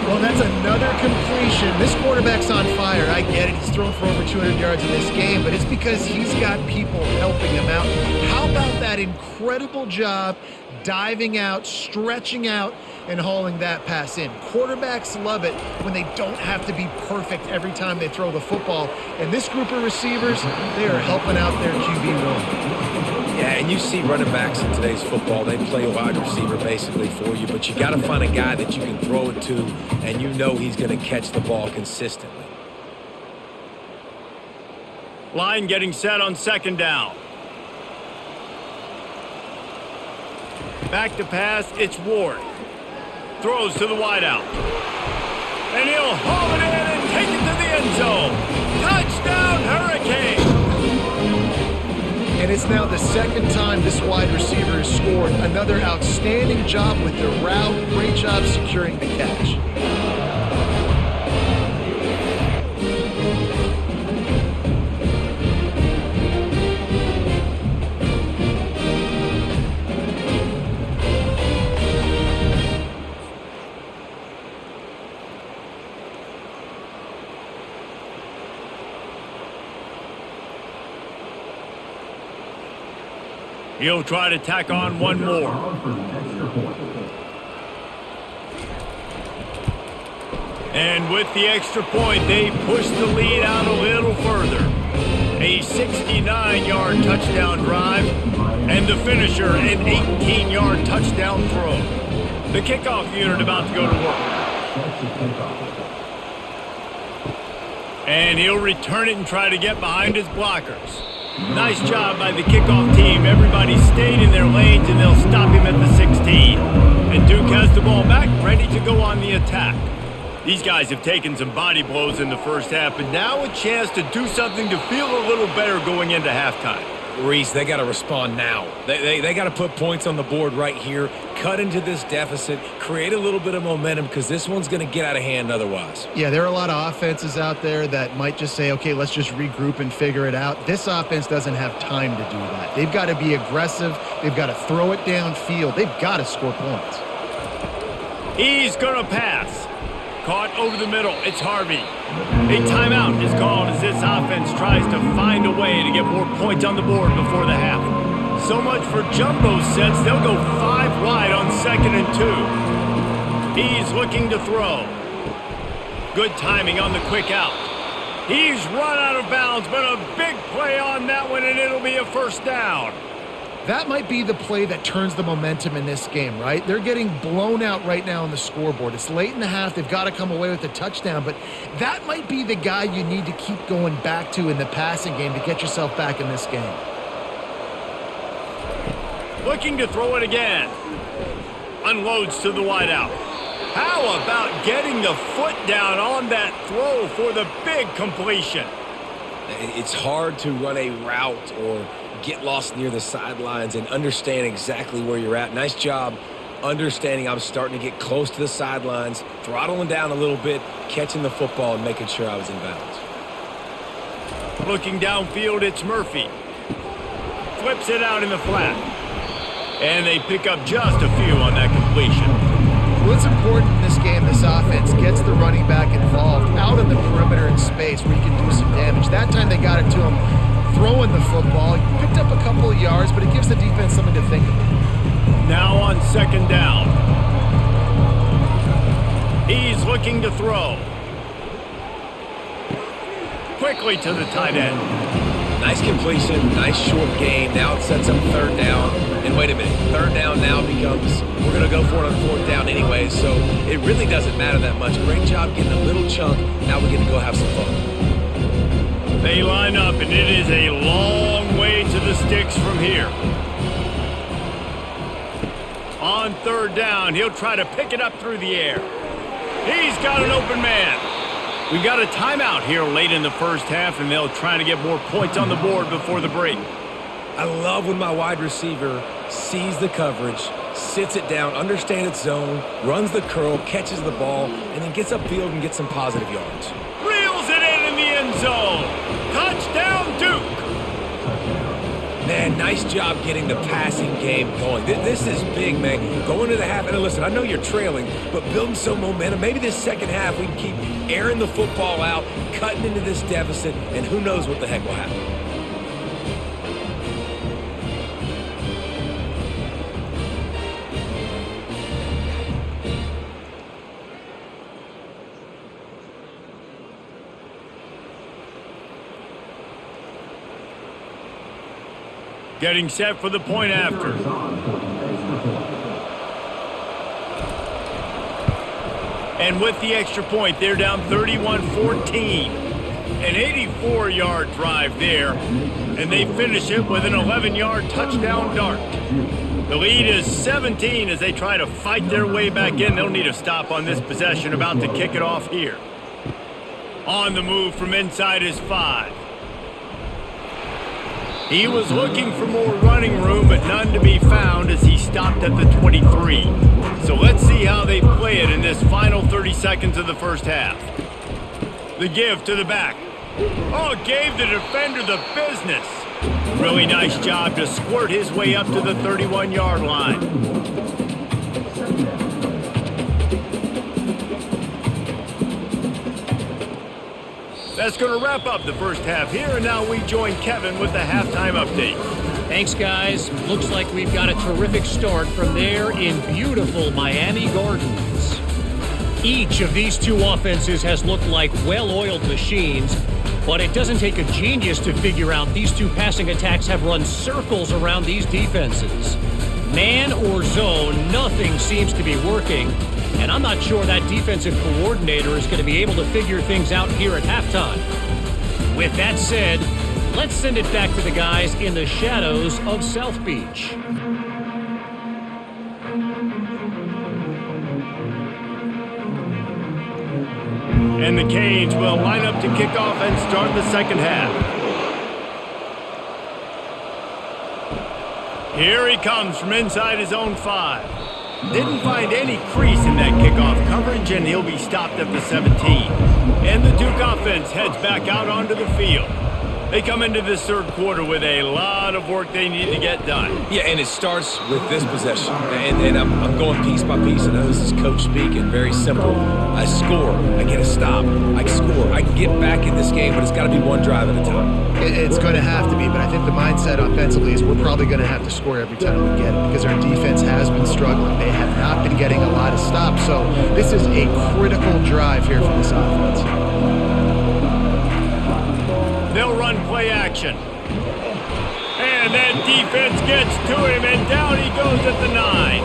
[SPEAKER 3] Well, that's another completion. This quarterback's on fire. I get it. He's thrown for over 200 yards in this game, but it's because he's got people helping him out. How about that incredible job diving out, stretching out, and hauling that pass in? Quarterbacks love it when they don't have to be perfect every time they throw the football. And this group of receivers, they are helping out their QB1.
[SPEAKER 2] Yeah, and you see running backs in today's football, they play wide receiver basically for you, but you got to find a guy that you can throw it to, and you know he's going to catch the ball consistently.
[SPEAKER 1] Line getting set on 2nd down. Back to pass, it's Ward. Throws to the wideout. And he'll haul it in and take it to the end zone. Touchdown, Hurricane!
[SPEAKER 3] And it's now the 2nd time this wide receiver has scored. Another outstanding job with the route. Great job securing the catch.
[SPEAKER 1] He'll try to tack on one more. And with the extra point, they push the lead out a little further. A 69-yard touchdown drive, and the finisher, an 18-yard touchdown throw. The kickoff unit about to go to work. And he'll return it and try to get behind his blockers. Nice job by the kickoff team. Everybody stayed in their lanes, and they'll stop him at the 16. And Duke has the ball back, ready to go on the attack. These guys have taken some body blows in the first half, but now a chance to do something to feel a little better going into halftime.
[SPEAKER 2] Reese, they got to respond now. They got to put points on the board right here, cut into this deficit, create a little bit of momentum, because this one's going to get out of hand otherwise.
[SPEAKER 3] Yeah, there are a lot of offenses out there that might just say, okay, let's just regroup and figure it out. This offense doesn't have time to do that. They've got to be aggressive. They've got to throw it downfield. They've got to score points.
[SPEAKER 1] He's going to pass. Caught over the middle. It's Harvey. A timeout is called as this offense tries to find a way to get more points on the board before the half. So much for jumbo sets. They'll go 5 wide on 2nd and 2. He's looking to throw. Good timing on the quick out. He's run out of bounds, but a big play on that one, and it'll be a first down.
[SPEAKER 3] That might be the play that turns the momentum in this game, right? They're getting blown out right now on the scoreboard. It's late in the half. They've got to come away with a touchdown, but that might be the guy you need to keep going back to in the passing game to get yourself back in this game.
[SPEAKER 1] Looking to throw it again. Unloads to the wideout. How about getting the foot down on that throw for the big completion?
[SPEAKER 2] It's hard to run a route or get lost near the sidelines and understand exactly where you're at. Nice job understanding I'm starting to get close to the sidelines, throttling down a little bit, catching the football and making sure I was in bounds.
[SPEAKER 1] Looking downfield, it's Murphy. Flips it out in the flat. And they pick up just a few on that completion.
[SPEAKER 3] What's important in this game, this offense gets the running back involved out on the perimeter in space where you can do some damage. That time they got it to him throwing the football. He picked up a couple of yards, but it gives the defense something to think about.
[SPEAKER 1] Now on 2nd down. He's looking to throw. Quickly to the tight end.
[SPEAKER 2] Nice completion, nice short gain. Now it sets up 3rd down. And wait a minute, 3rd down now becomes, we're going to go for it on 4th down anyway, so it really doesn't matter that much. Great job getting a little chunk. Now we get to go have some fun.
[SPEAKER 1] They line up, and it is a long way to the sticks from here. On 3rd down, he'll try to pick it up through the air. He's got an open man. We got a timeout here late in the first half, and they'll try to get more points on the board before the break.
[SPEAKER 2] I love when my wide receiver sees the coverage, sits it down, understands its zone, runs the curl, catches the ball, and then gets upfield and gets some positive yards.
[SPEAKER 1] Reels it in the end zone. Touchdown, Duke.
[SPEAKER 2] Man, nice job getting the passing game going. This is big, man. Going to the half, and listen, I know you're trailing, but building some momentum. Maybe this second half we can keep airing the football out, cutting into this deficit, and who knows what the heck will happen.
[SPEAKER 1] Getting set for the point after. And with the extra point, they're down 31-14. An 84-yard drive there. And they finish it with an 11-yard touchdown dart. The lead is 17 as they try to fight their way back in. They'll need a stop on this possession, about to kick it off here. On the move from inside his 5. He was looking for more running room, but none to be found as he stopped at the 23. So let's see how they play it in this final 30 seconds of the first half. The give to the back. Oh, gave the defender the business. Really nice job to squirt his way up to the 31-yard line. That's going to wrap up the first half here, and now we join Kevin with the halftime update.
[SPEAKER 4] Thanks, guys. Looks like we've got a terrific start from there in beautiful Miami Gardens. Each of these two offenses has looked like well-oiled machines, but it doesn't take a genius to figure out these two passing attacks have run circles around these defenses. Man or zone, nothing seems to be working, and I'm not sure that defensive coordinator is going to be able to figure things out here at halftime. With that said, let's send it back to the guys in the shadows of South Beach.
[SPEAKER 1] And the Canes will line up to kick off and start the second half. Here he comes from inside his own 5. Didn't find any crease in that kickoff coverage, and he'll be stopped at the 17. And the Duke offense heads back out onto the field. They come into this third quarter with a lot of work they need to get done.
[SPEAKER 2] Yeah, and it starts with this possession. And I'm going piece by piece. I know this is coach speaking, very simple. I score, I get a stop, I score. I can get back in this game, but it's got to be one drive at a time.
[SPEAKER 3] It's going to have to be, but I think the mindset offensively is we're probably going to have to score every time we get it because our defense has been struggling. They have not been getting a lot of stops, so this is a critical drive here from this offense.
[SPEAKER 1] They'll run play action. And that defense gets to him, and down he goes at the 9.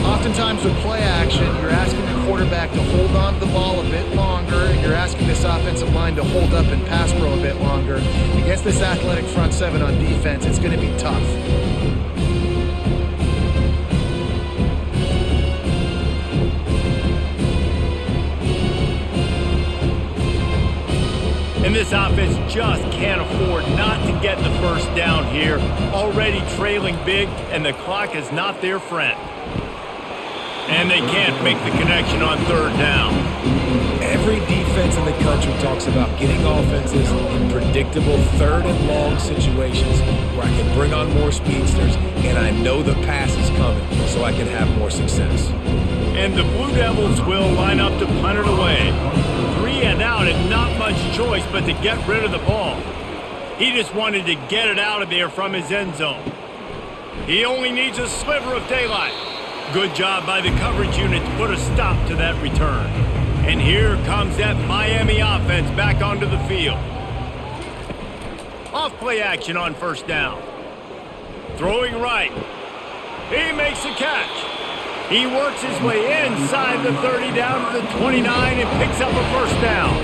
[SPEAKER 3] Oftentimes with play action, you're asking the quarterback to hold on to the ball a bit longer, and you're asking this offensive line to hold up and pass pro a bit longer. Against this athletic front 7 on defense, it's going to be tough.
[SPEAKER 1] And this offense just can't afford not to get the first down here. Already trailing big, and the clock is not their friend. And they can't make the connection on third down.
[SPEAKER 2] Every defense in the country talks about getting offenses in predictable third and long situations where I can bring on more speedsters and I know the pass is coming so I can have more success.
[SPEAKER 1] And the Blue Devils will line up to punt it away. 3 and out and not much choice but to get rid of the ball. He just wanted to get it out of there from his end zone. He only needs a sliver of daylight. Good job by the coverage unit to put a stop to that return. And here comes that Miami offense back onto the field. Off play action on first down. Throwing right. He makes the catch. He works his way inside the 30 down to the 29 and picks up a first down.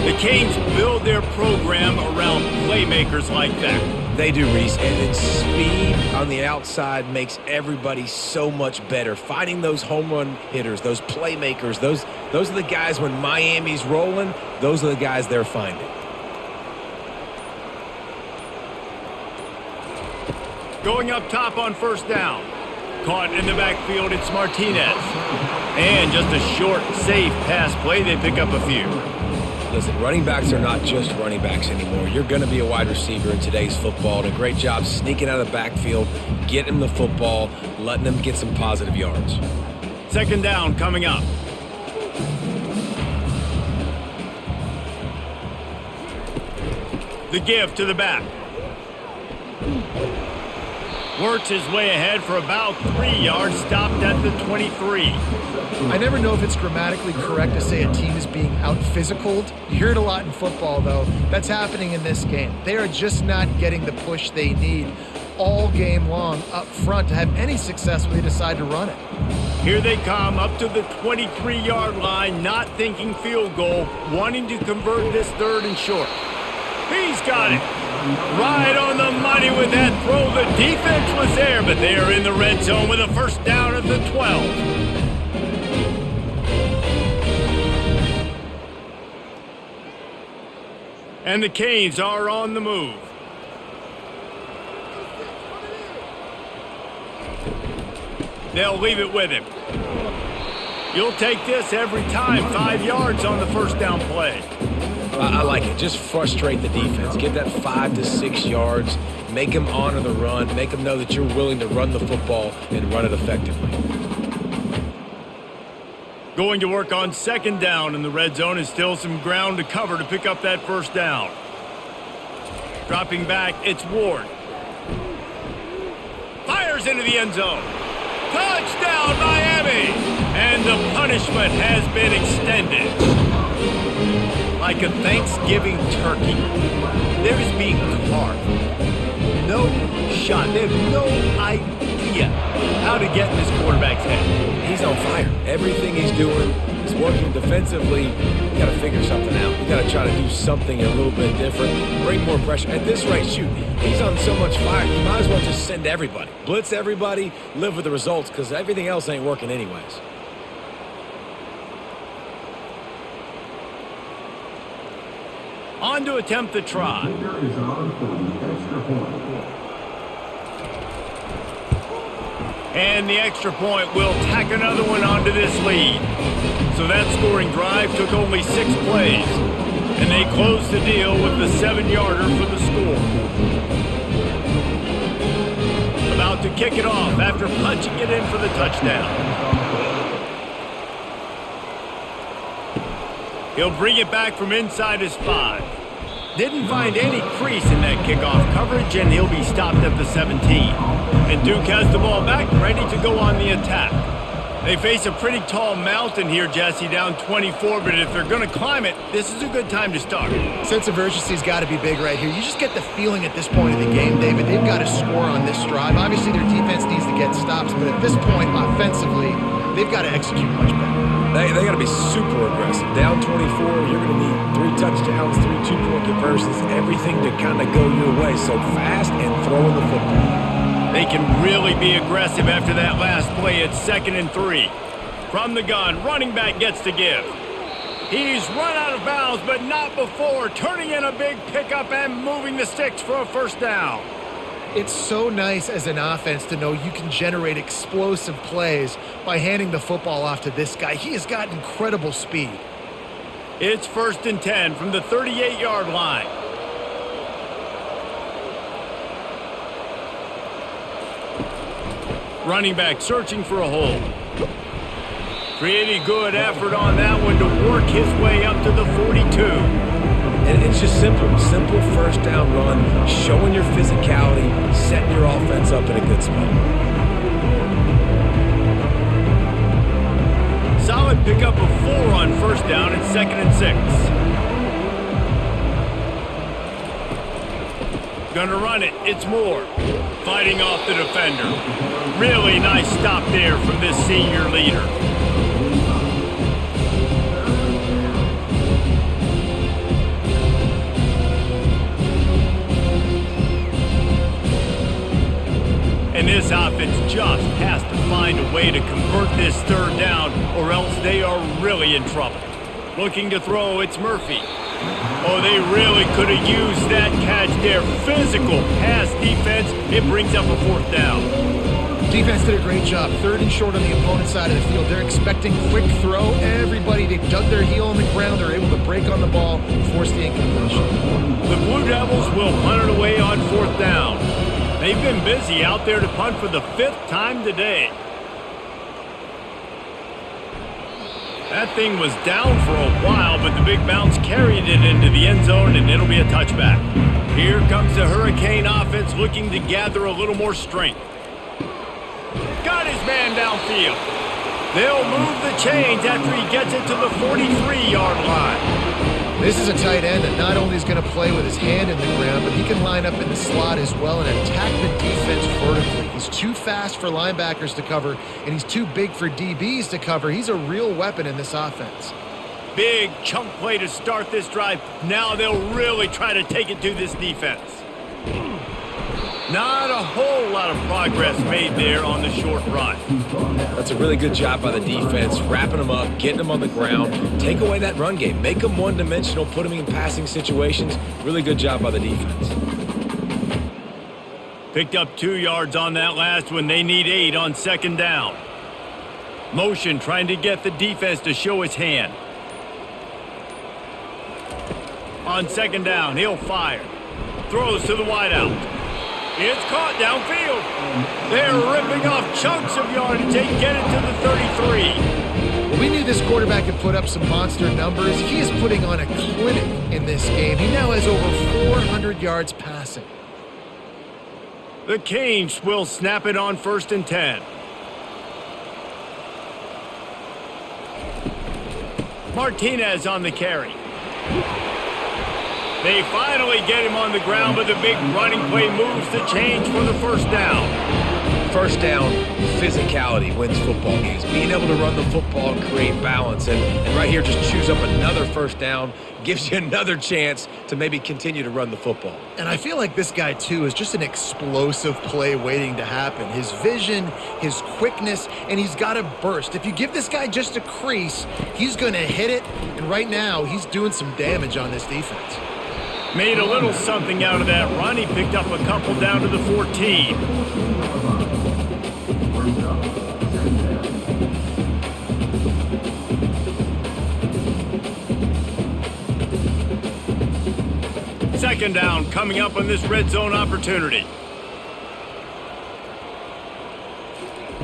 [SPEAKER 1] The Canes build their program around playmakers like that.
[SPEAKER 2] They do, Reese, and then speed on the outside makes everybody so much better. Finding those home run hitters, those playmakers, those are the guys when Miami's rolling, those are the guys they're finding.
[SPEAKER 1] Going up top on first down. Caught in the backfield, it's Martinez. And just a short, safe pass play, they pick up a few.
[SPEAKER 2] Listen, running backs are not just running backs anymore. You're going to be a wide receiver in today's football. And a great job sneaking out of the backfield, getting them the football, letting them get some positive yards.
[SPEAKER 1] Second down coming up. The give to the back. Works his way ahead for about 3 yards, stopped at the 23.
[SPEAKER 3] I never know if it's grammatically correct to say a team is being out-physicaled. You hear it a lot in football, though. That's happening in this game. They are just not getting the push they need all game long up front to have any success when they decide to run it.
[SPEAKER 1] Here they come up to the 23-yard line, not thinking field goal, wanting to convert this third and short. He's got it. Right on the money with that throw. The defense was there, but they are in the red zone with a first down at the 12. And the Canes are on the move. They'll leave it with him. You'll take this every time. 5 yards on the first down play.
[SPEAKER 2] I like it. Just frustrate the defense. Give that 5 to 6 yards. Make them honor the run. Make them know that you're willing to run the football and run it effectively.
[SPEAKER 1] Going to work on second down in the red zone is still some ground to cover to pick up that first down. Dropping back, it's Ward. Fires into the end zone. Touchdown, Miami! And the punishment has been extended. Like a Thanksgiving turkey, they're just being carved. No shot. They have no idea how to get in this quarterback's head.
[SPEAKER 2] He's on fire. Everything he's doing is working defensively. We got to figure something out. We got to try to do something a little bit different. Bring more pressure. At this rate, shoot, he's on so much fire, you might as well just send everybody. Blitz everybody, live with the results, because everything else ain't working anyways.
[SPEAKER 1] On to attempt the try. And the extra point will tack another one onto this lead. So that scoring drive took only 6 plays. And they closed the deal with the 7-yarder for the score. About to kick it off after punching it in for the touchdown. He'll bring it back from inside his 5. Didn't find any crease in that kickoff coverage, and he'll be stopped at the 17. And Duke has the ball back, ready to go on the attack. They face a pretty tall mountain here, Jesse, down 24, but if they're going to climb it, this is a good time to start.
[SPEAKER 3] Sense of urgency's got to be big right here. You just get the feeling at this point of the game, David, they've got to score on this drive. Obviously, their defense needs to get stops, but at this point, offensively, they've got to execute much better.
[SPEAKER 2] They got to be super aggressive. Down 24, you're going to need 3 touchdowns, 3 2-point conversions, everything to kind of go your way. So fast and throwing the football.
[SPEAKER 1] They can really be aggressive after that last play at 2nd and 3. From the gun, running back gets to give. He's run out of bounds, but not before turning in a big pickup and moving the sticks for a first down.
[SPEAKER 3] It's so nice as an offense to know you can generate explosive plays by handing the football off to this guy. He has got incredible speed.
[SPEAKER 1] It's 1st and 10 from the 38-yard line. Running back searching for a hole. Pretty good effort on that one to work his way up to the 42.
[SPEAKER 2] And it's just simple first down run, showing your physicality, setting your offense up in a good spot.
[SPEAKER 1] Solid pickup of 4 on first down and 2nd and 6. Gonna run it, it's Moore. Fighting off the defender. Really nice stop there from this senior leader. And this offense just has to find a way to convert this 3rd down, or else they are really in trouble. Looking to throw, it's Murphy. Oh, they really could have used that catch there. Physical pass defense. It brings up a 4th down.
[SPEAKER 3] Defense did a great job. 3rd and short on the opponent's side of the field. They're expecting quick throw. Everybody, they dug their heel on the ground. They're able to break on the ball, force the incompletion.
[SPEAKER 1] The Blue Devils will punt it away on 4th down. They've been busy out there to punt for the 5th time today. That thing was down for a while, but the big bounce carried it into the end zone, and it'll be a touchback. Here comes the Hurricane offense looking to gather a little more strength. Got his man downfield. They'll move the chains after he gets it to the 43-yard line.
[SPEAKER 3] This is a tight end that not only is going to play with his hand in the ground, but he can line up in the slot as well and attack the defense vertically. He's too fast for linebackers to cover, and he's too big for DBs to cover. He's a real weapon in this offense.
[SPEAKER 1] Big chunk play to start this drive. Now they'll really try to take it to this defense. Not a whole lot of progress made there on the short run.
[SPEAKER 2] That's a really good job by the defense, wrapping them up, getting them on the ground. Take away that run game. Make them one-dimensional, put them in passing situations. Really good job by the defense.
[SPEAKER 1] Picked up 2 yards on that last one. They need 8 on 2nd down. Motion trying to get the defense to show his hand. On 2nd down, he'll fire. Throws to the wideout. It's caught downfield. They're ripping off chunks of yardage. They get it to the 33.
[SPEAKER 3] Well, we knew this quarterback could put up some monster numbers. He is putting on a clinic in this game. He now has over 400 yards passing.
[SPEAKER 1] The Canes will snap it on 1st and 10. Martinez on the carry. They finally get him on the ground, but the big running play moves the change for the first down.
[SPEAKER 2] First down, physicality wins football games. Being able to run the football and create balance. And right here, just choose up another first down, gives you another chance to maybe continue to run the football.
[SPEAKER 3] And I feel like this guy, too, is just an explosive play waiting to happen. His vision, his quickness, and he's got a burst. If you give this guy just a crease, he's going to hit it. And right now, he's doing some damage on this defense.
[SPEAKER 1] Made a little something out of that run. He picked up a couple down to the 14. Second down coming up on this red zone opportunity.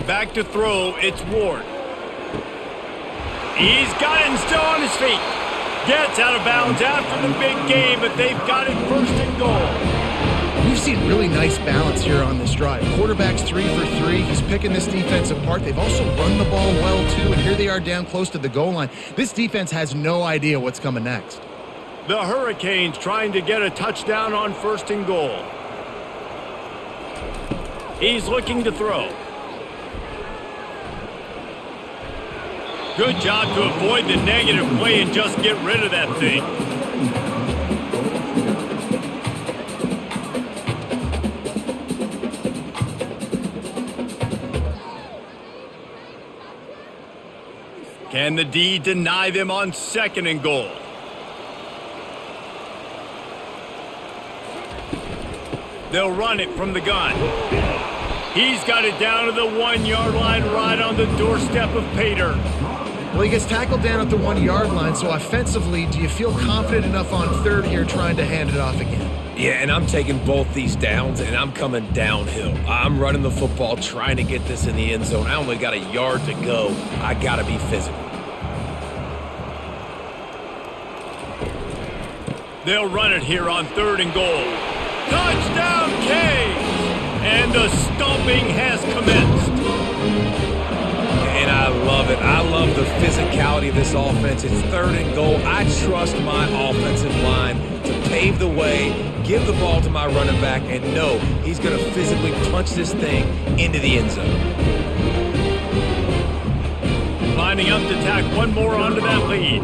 [SPEAKER 1] Back to throw, it's Ward. He's got it and still on his feet. Gets out of bounds after the big game, but they've got it first and goal.
[SPEAKER 3] We've seen really nice balance here on this drive. Quarterback's 3 for 3. He's picking this defense apart. They've also run the ball well, too, and here they are down close to the goal line. This defense has no idea what's coming next.
[SPEAKER 1] The Hurricanes trying to get a touchdown on first and goal. He's looking to throw. Good job to avoid the negative play and just get rid of that thing. Can the D deny them on second and goal? They'll run it from the gun. He's got it down to the 1 yard line right on the doorstep of Pater.
[SPEAKER 3] Well, he gets tackled down at the 1 yard line, so offensively, do you feel confident enough on third here trying to hand it off again?
[SPEAKER 2] Yeah, and I'm taking both these downs, and I'm coming downhill. I'm running the football, trying to get this in the end zone. I only got a yard to go. I got to be physical.
[SPEAKER 1] They'll run it here on third and goal. Touchdown, Canes! And the stomping has commenced.
[SPEAKER 2] And I love it. I love the physicality of this offense. It's third and goal. I trust my offensive line to pave the way, give the ball to my running back, and know he's going to physically punch this thing into the end zone.
[SPEAKER 1] Lining up to tack one more onto that lead.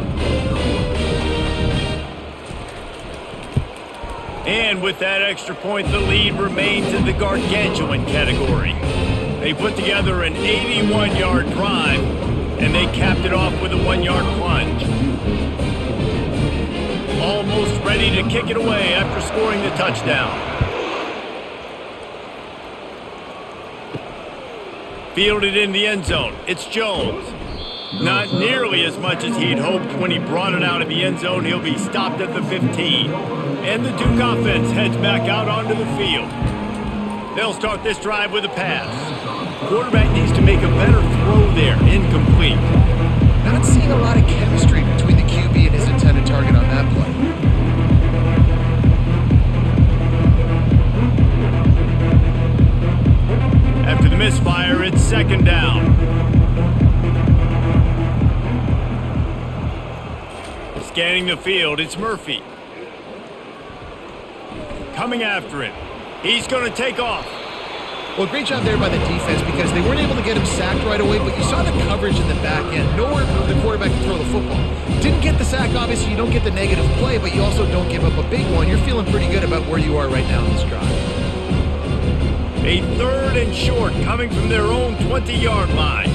[SPEAKER 1] And with that extra point, the lead remains in the gargantuan category. They put together an 81-yard drive, and they capped it off with a 1-yard plunge. Almost ready to kick it away after scoring the touchdown. Fielded in the end zone. It's Jones. Not nearly as much as he'd hoped when he brought it out of the end zone. He'll be stopped at the 15. And the Duke offense heads back out onto the field. They'll start this drive with a pass. Quarterback needs to make a better throw there. Incomplete.
[SPEAKER 3] Not seeing a lot of chemistry between the QB and his intended target on that play.
[SPEAKER 1] After the misfire, it's second down. Scanning the field, it's Murphy. Coming after him. He's going to take off.
[SPEAKER 3] Well, great job there by the defense because they weren't able to get him sacked right away, but you saw the coverage in the back end. Nowhere for the quarterback to throw the football. Didn't get the sack, obviously. You don't get the negative play, but you also don't give up a big one. You're feeling pretty good about where you are right now in this drive.
[SPEAKER 1] A third and short coming from their own 20-yard line.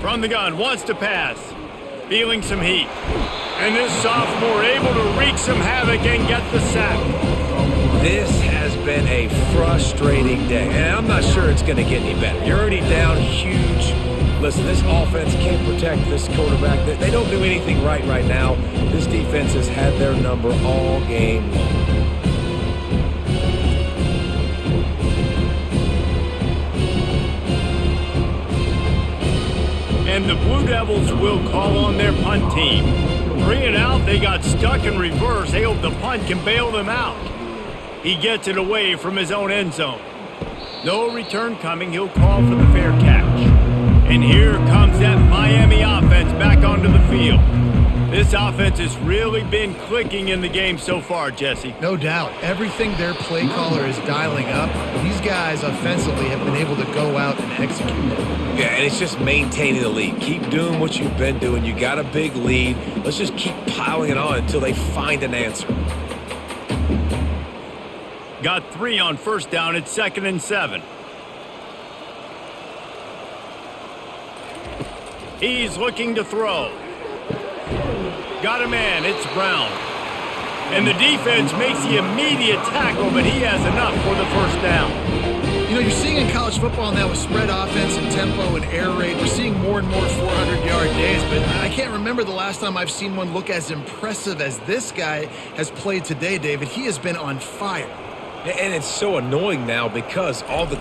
[SPEAKER 1] From the gun, wants to pass. Feeling some heat. And this sophomore able to wreak some havoc and get the sack.
[SPEAKER 2] This has been a frustrating day, and I'm not sure it's going to get any better. You're already down huge. Listen, this offense can't protect this quarterback. They don't do anything right now. This defense has had their number all game long.
[SPEAKER 1] And the Blue Devils will call on their punt team. 3 and out, they got stuck in reverse. They hope the punt can bail them out. He gets it away from his own end zone. No return coming. He'll call for the fair catch. And here comes that Miami offense back onto the field. This offense has really been clicking in the game so far, Jesse.
[SPEAKER 3] No doubt. Everything their play caller is dialing up, these guys offensively have been able to go out and execute it.
[SPEAKER 2] Yeah, and it's just maintaining the lead. Keep doing what you've been doing. You got a big lead. Let's just keep piling it on until they find an answer.
[SPEAKER 1] Got 3 on first down. It's 2nd and 7. He's looking to throw. Got a man. It's Brown. And the defense makes the immediate tackle, but he has enough for the first down.
[SPEAKER 3] You know, you're seeing in college football now with spread offense and tempo and air raid, we're seeing more and more 400-yard days, but I can't remember the last time I've seen one look as impressive as this guy has played today, David. He has been on fire.
[SPEAKER 2] And it's so annoying now because all the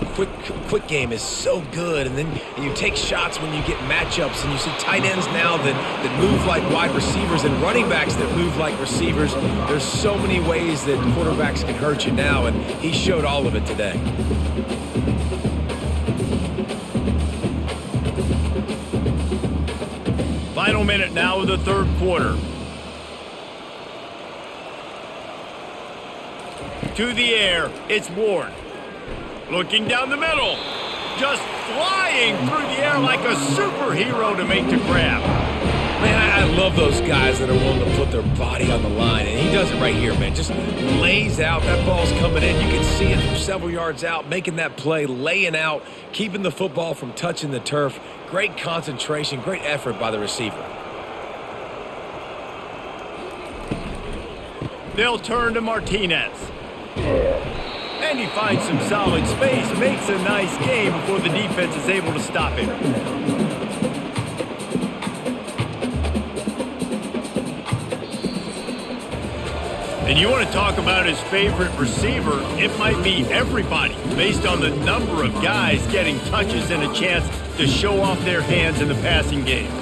[SPEAKER 2] quick game is so good, and then you take shots when you get matchups, and you see tight ends now that move like wide receivers and running backs that move like receivers. There's so many ways that quarterbacks can hurt you now, and he showed all of it today.
[SPEAKER 1] Final minute now of the third quarter. To the air, it's Ward. Looking down the middle. Just flying through the air like a superhero to make the grab.
[SPEAKER 2] Man, I love those guys that are willing to put their body on the line, and he does it right here, man. Just lays out. That ball's coming in. You can see it from several yards out, making that play, laying out, keeping the football from touching the turf. Great concentration, great effort by the receiver.
[SPEAKER 1] They'll turn to Martinez. And he finds some solid space, makes a nice game before the defense is able to stop him. And you want to talk about his favorite receiver, it might be everybody, based on the number of guys getting touches and a chance to show off their hands in the passing game.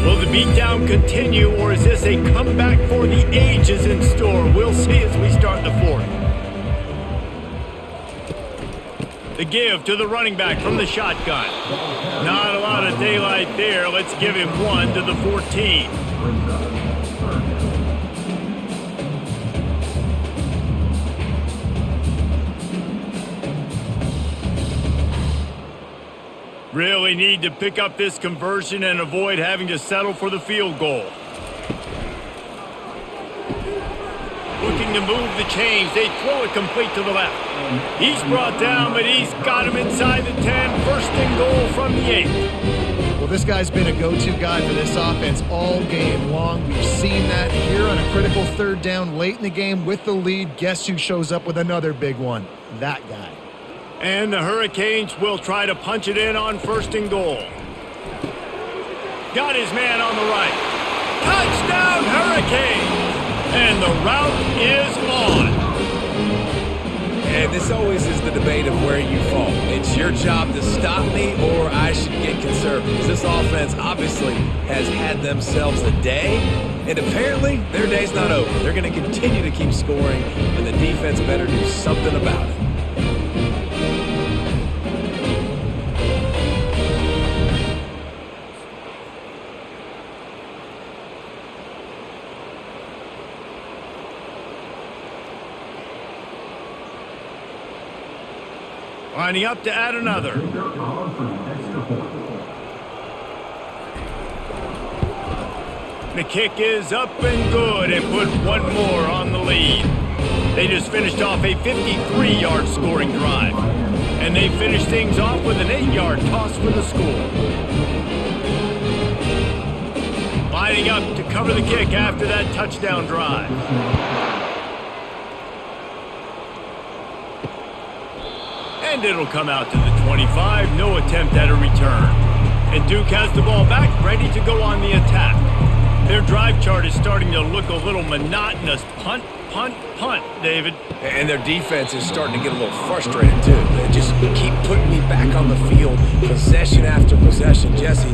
[SPEAKER 1] Will the beatdown continue, or is this a comeback for the ages in store? We'll see as we start the fourth. The give to the running back from the shotgun. Not a lot of daylight there. Let's give him 1 to the 14. Really need to pick up this conversion and avoid having to settle for the field goal. Looking to move the chains. They throw it complete to the left. He's brought down, but he's got him inside the 10. First and goal from the 8.
[SPEAKER 3] Well, this guy's been a go-to guy for this offense all game long. We've seen that here on a critical third down late in the game with the lead. Guess who shows up with another big one? That guy.
[SPEAKER 1] And the Hurricanes will try to punch it in on first and goal. Got his man on the right. Touchdown Hurricanes! And the route is on.
[SPEAKER 2] And this always is the debate of where you fall. It's your job to stop me, or I should get conservative. This offense obviously has had themselves a day, and apparently their day's not over. They're going to continue to keep scoring, and the defense better do something about it.
[SPEAKER 1] Lining up to add another. The kick is up and good and put one more on the lead. They just finished off a 53-yard scoring drive. And they finished things off with an 8-yard toss for the score. Lining up to cover the kick after that touchdown drive. And it'll come out to the 25. No attempt at a return. And Duke has the ball back, ready to go on the attack. Their drive chart is starting to look a little monotonous. Punt, punt, punt, David.
[SPEAKER 2] And their defense is starting to get a little frustrated, too. They just keep putting me back on the field, possession after possession. Jesse,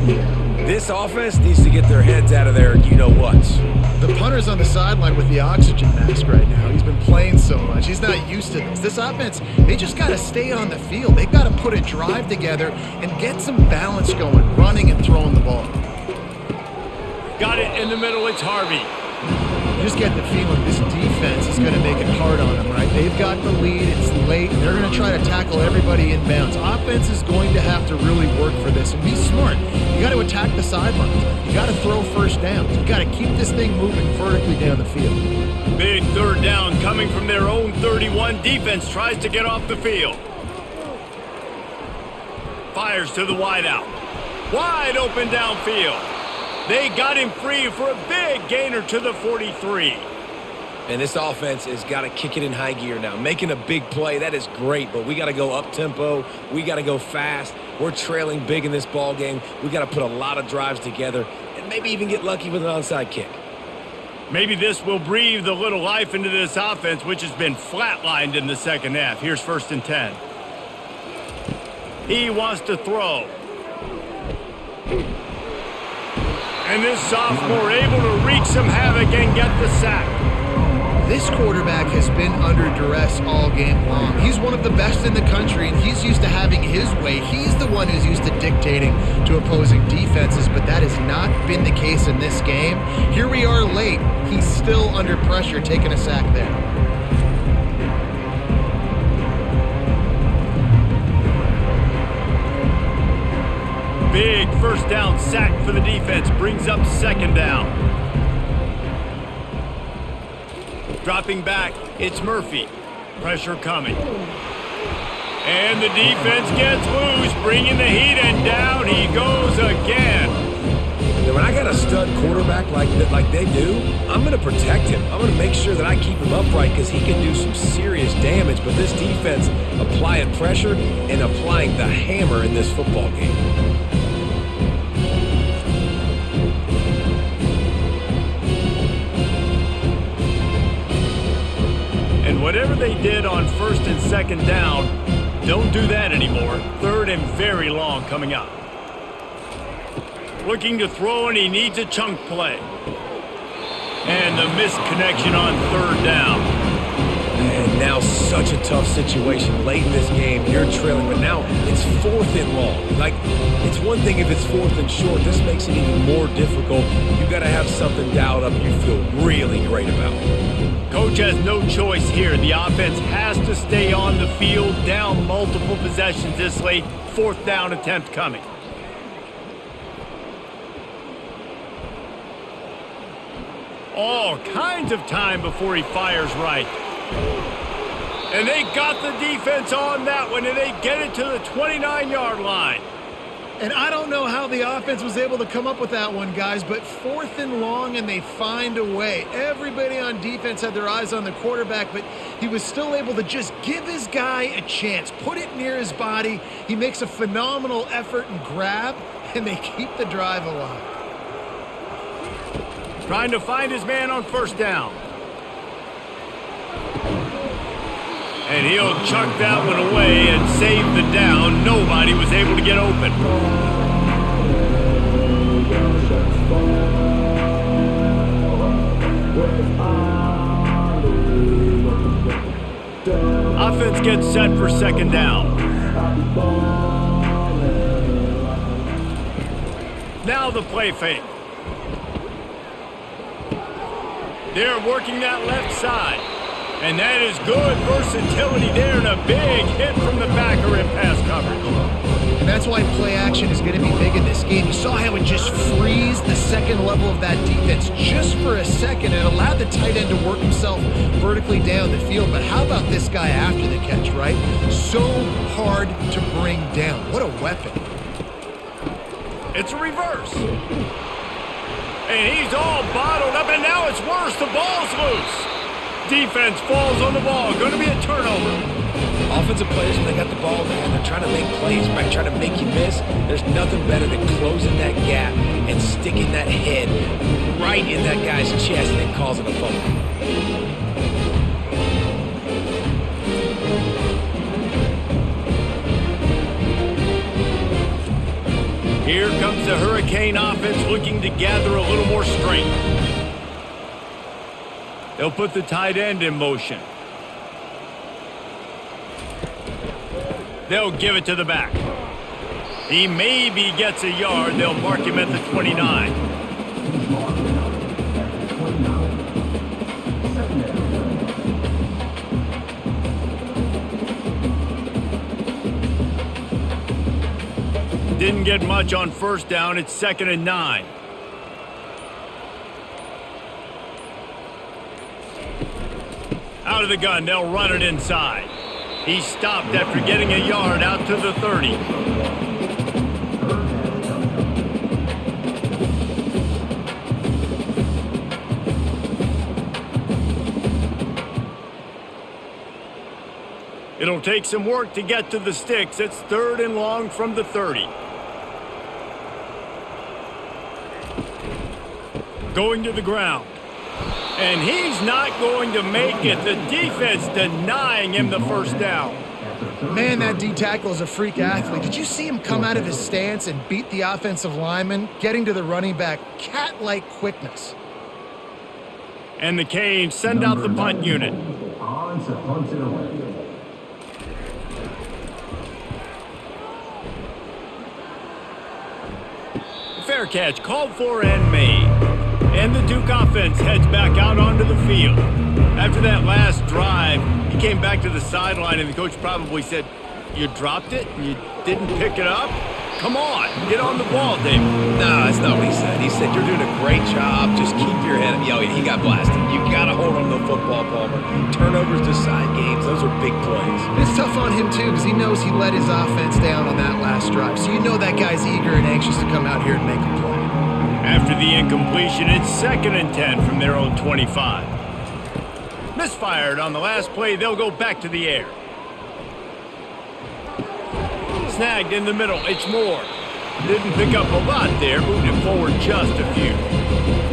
[SPEAKER 2] this offense needs to get their heads out of their you-know-whats.
[SPEAKER 3] The punter's on the sideline with the oxygen mask right now. He's been playing so much. He's not used to this. This offense, they just got to stay on the field. They've got to put a drive together and get some balance going, running and throwing the ball.
[SPEAKER 1] Got it in the middle. It's Harvey.
[SPEAKER 3] You just get the feeling this defense is going to make it hard on them, right? They've got the lead. It's late, and they're going to try to tackle everybody inbounds. Offense is going to have to really work for this and be smart. You got to attack the sidelines. You got to throw first down. You got to keep this thing moving vertically down the field.
[SPEAKER 1] Big third down coming from their own 31. Defense tries to get off the field. Fires to the wideout. Wide open downfield. They got him free for a big gainer to the 43.
[SPEAKER 2] And this offense has got to kick it in high gear now. Making a big play, that is great, but we got to go up-tempo. We got to go fast. We're trailing big in this ball game. We got to put a lot of drives together and maybe even get lucky with an onside kick.
[SPEAKER 1] Maybe this will breathe a little life into this offense, which has been flatlined in the second half. Here's 1st and 10. He wants to throw. And this sophomore able to wreak some havoc and get the sack.
[SPEAKER 3] This quarterback has been under duress all game long. He's one of the best in the country, and he's used to having his way. He's the one who's used to dictating to opposing defenses, but that has not been the case in this game. Here we are late. He's still under pressure, taking a sack there.
[SPEAKER 1] Big first down sack for the defense. Brings up 2nd down. Dropping back, it's Murphy. Pressure coming. And the defense gets loose, bringing the heat, and down he goes again.
[SPEAKER 2] Now, when I got a stud quarterback like they do, I'm going to protect him. I'm going to make sure that I keep him upright because he can do some serious damage. But this defense applying pressure and applying the hammer in this football game.
[SPEAKER 1] Whatever they did on 1st and 2nd down, don't do that anymore. 3rd and very long coming up. Looking to throw, and he needs a chunk play. And the missed connection on 3rd down.
[SPEAKER 2] And now such a tough situation late in this game. You're trailing, but now it's 4th and long. Like, it's one thing if it's 4th and short. This makes it even more difficult. You got to have something dialed up you feel really great about.
[SPEAKER 1] Coach has no choice here. The offense has to stay on the field, down multiple possessions this late. 4th down attempt coming. All kinds of time before he fires right. And they got the defense on that one, and they get it to the 29-yard line.
[SPEAKER 3] And I don't know how the offense was able to come up with that one, guys, but 4th and long, and they find a way. Everybody on defense had their eyes on the quarterback, but he was still able to just give his guy a chance, put it near his body. He makes a phenomenal effort and grab, and they keep the drive alive.
[SPEAKER 1] Trying to find his man on 1st down. And he'll chuck that one away and save the down. Nobody was able to get open. Offense gets set for 2nd down. Now the play fake. They're working that left side. And that is good versatility there, and a big hit from the backer in pass coverage.
[SPEAKER 3] And that's why play action is going to be big in this game. You saw how it just frees the second level of that defense just for a second. It allowed the tight end to work himself vertically down the field. But how about this guy after the catch, right? So hard to bring down. What a weapon.
[SPEAKER 1] It's a reverse. And he's all bottled up, and now it's worse. The ball's loose. Defense falls on the ball. Going to be a turnover.
[SPEAKER 2] Offensive players, when they got the ball in their hand, they're trying to make plays, right? Trying to make you miss. There's nothing better than closing that gap and sticking that head right in that guy's chest and causing a fumble.
[SPEAKER 1] Here comes the Hurricane offense looking to gather a little more strength. They'll put the tight end in motion. They'll give it to the back. He maybe gets a yard. They'll mark him at the 29. Didn't get much on first down. It's 2nd and 9. Out of the gun, they'll run it inside. He stopped after getting a yard out to the 30. It'll take some work to get to the sticks. It's 3rd and long from the 30. Going to the ground. And he's not going to make it. The defense denying him the first down.
[SPEAKER 3] Man, that D-tackle is a freak athlete. Did you see him come out of his stance and beat the offensive lineman, getting to the running back? Cat-like quickness.
[SPEAKER 1] And the Canes send out the punt unit. Fair catch called for and made. And the Duke offense heads back out onto the field. After that last drive, he came back to the sideline and the coach probably said, "You dropped it? You didn't pick it up? Come on, get on the ball, David."
[SPEAKER 2] No, that's not what he said. He said, "You're doing a great job. Just keep your head up." Yo, he got blasted. You got to hold on to the football, Palmer. Turnovers decide games. Those are big plays.
[SPEAKER 3] It's tough on him, too, because he knows he let his offense down on that last drive. So you know that guy's eager and anxious to come out here and make a play.
[SPEAKER 1] After the incompletion, it's 2nd and 10 from their own 25. Misfired on the last play, they'll go back to the air. Snagged in the middle, it's Moore. Didn't pick up a lot there, moved it forward just a few.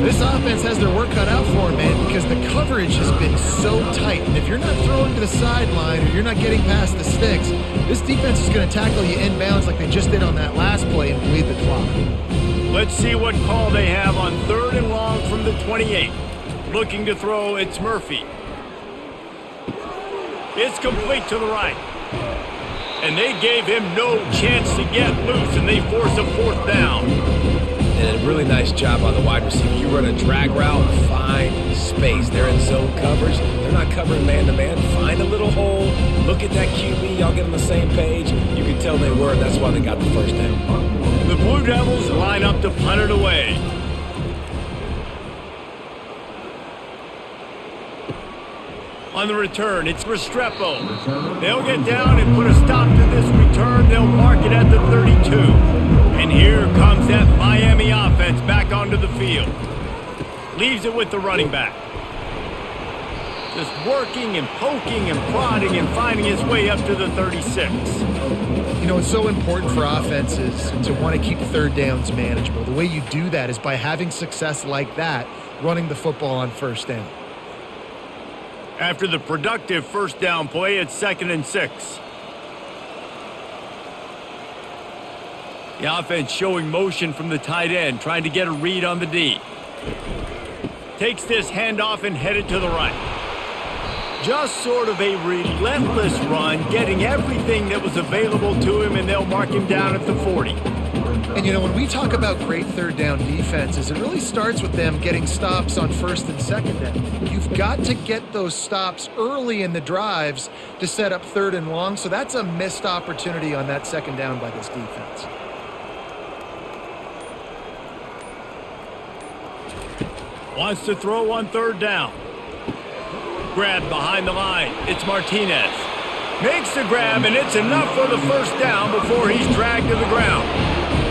[SPEAKER 3] This offense has their work cut out for them, man, because the coverage has been so tight. And if you're not throwing to the sideline or you're not getting past the sticks, this defense is going to tackle you inbounds like they just did on that last play and bleed the clock.
[SPEAKER 1] Let's see what call they have on 3rd and long from the 28. Looking to throw, it's Murphy. It's complete to the right. And they gave him no chance to get loose, and they force a 4th down.
[SPEAKER 2] And a really nice job on the wide receiver. You run a drag route, find space. They're in zone coverage. They're not covering man-to-man. Find a little hole. Look at that QB. Y'all get on the same page. You can tell they were, and that's why they got the first down.
[SPEAKER 1] The Blue Devils line up to punt it away. On the return, it's Restrepo. They'll get down and put a stop to this return. They'll mark it at the 32. And here comes that Miami offense back onto the field. Leaves it with the running back. Just working and poking and prodding and finding his way up to the 36.
[SPEAKER 3] You know, it's so important for offenses to want to keep 3rd downs manageable. The way you do that is by having success like that, running the football on 1st down.
[SPEAKER 1] After the productive first down play, it's 2nd and 6. The offense showing motion from the tight end, trying to get a read on the D. Takes this handoff and headed to the right. Just sort of a relentless run, getting everything that was available to him, and they'll mark him down at the 40.
[SPEAKER 3] And, you know, when we talk about great 3rd down defenses, it really starts with them getting stops on 1st and 2nd down. You've got to get those stops early in the drives to set up 3rd and long, so that's a missed opportunity on that 2nd down by this defense.
[SPEAKER 1] Wants to throw on 3rd down. Grab behind the line. It's Martinez. Makes the grab, and it's enough for the first down before he's dragged to the ground.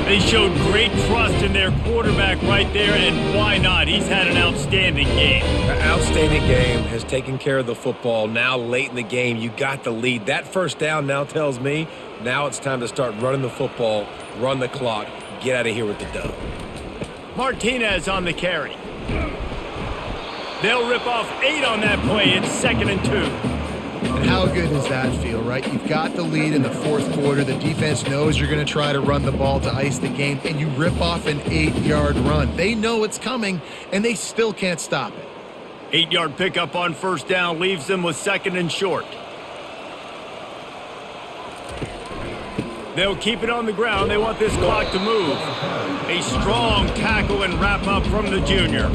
[SPEAKER 1] They showed great trust in their quarterback right there, and why not? He's had an outstanding game.
[SPEAKER 2] An outstanding game, has taken care of the football. Now late in the game, you got the lead. That first down now tells me now it's time to start running the football, run the clock, get out of here with the dub.
[SPEAKER 1] Martinez on the carry. They'll rip off 8 on that play. It's 2nd and 2.
[SPEAKER 3] And how good does that feel, right? You've got the lead in the 4th quarter. The defense knows you're going to try to run the ball to ice the game, and you rip off an 8-yard run. They know it's coming, and they still can't stop it.
[SPEAKER 1] 8-yard pickup on first down leaves them with 2nd and short. They'll keep it on the ground. They want this clock to move. A strong tackle and wrap up from the junior.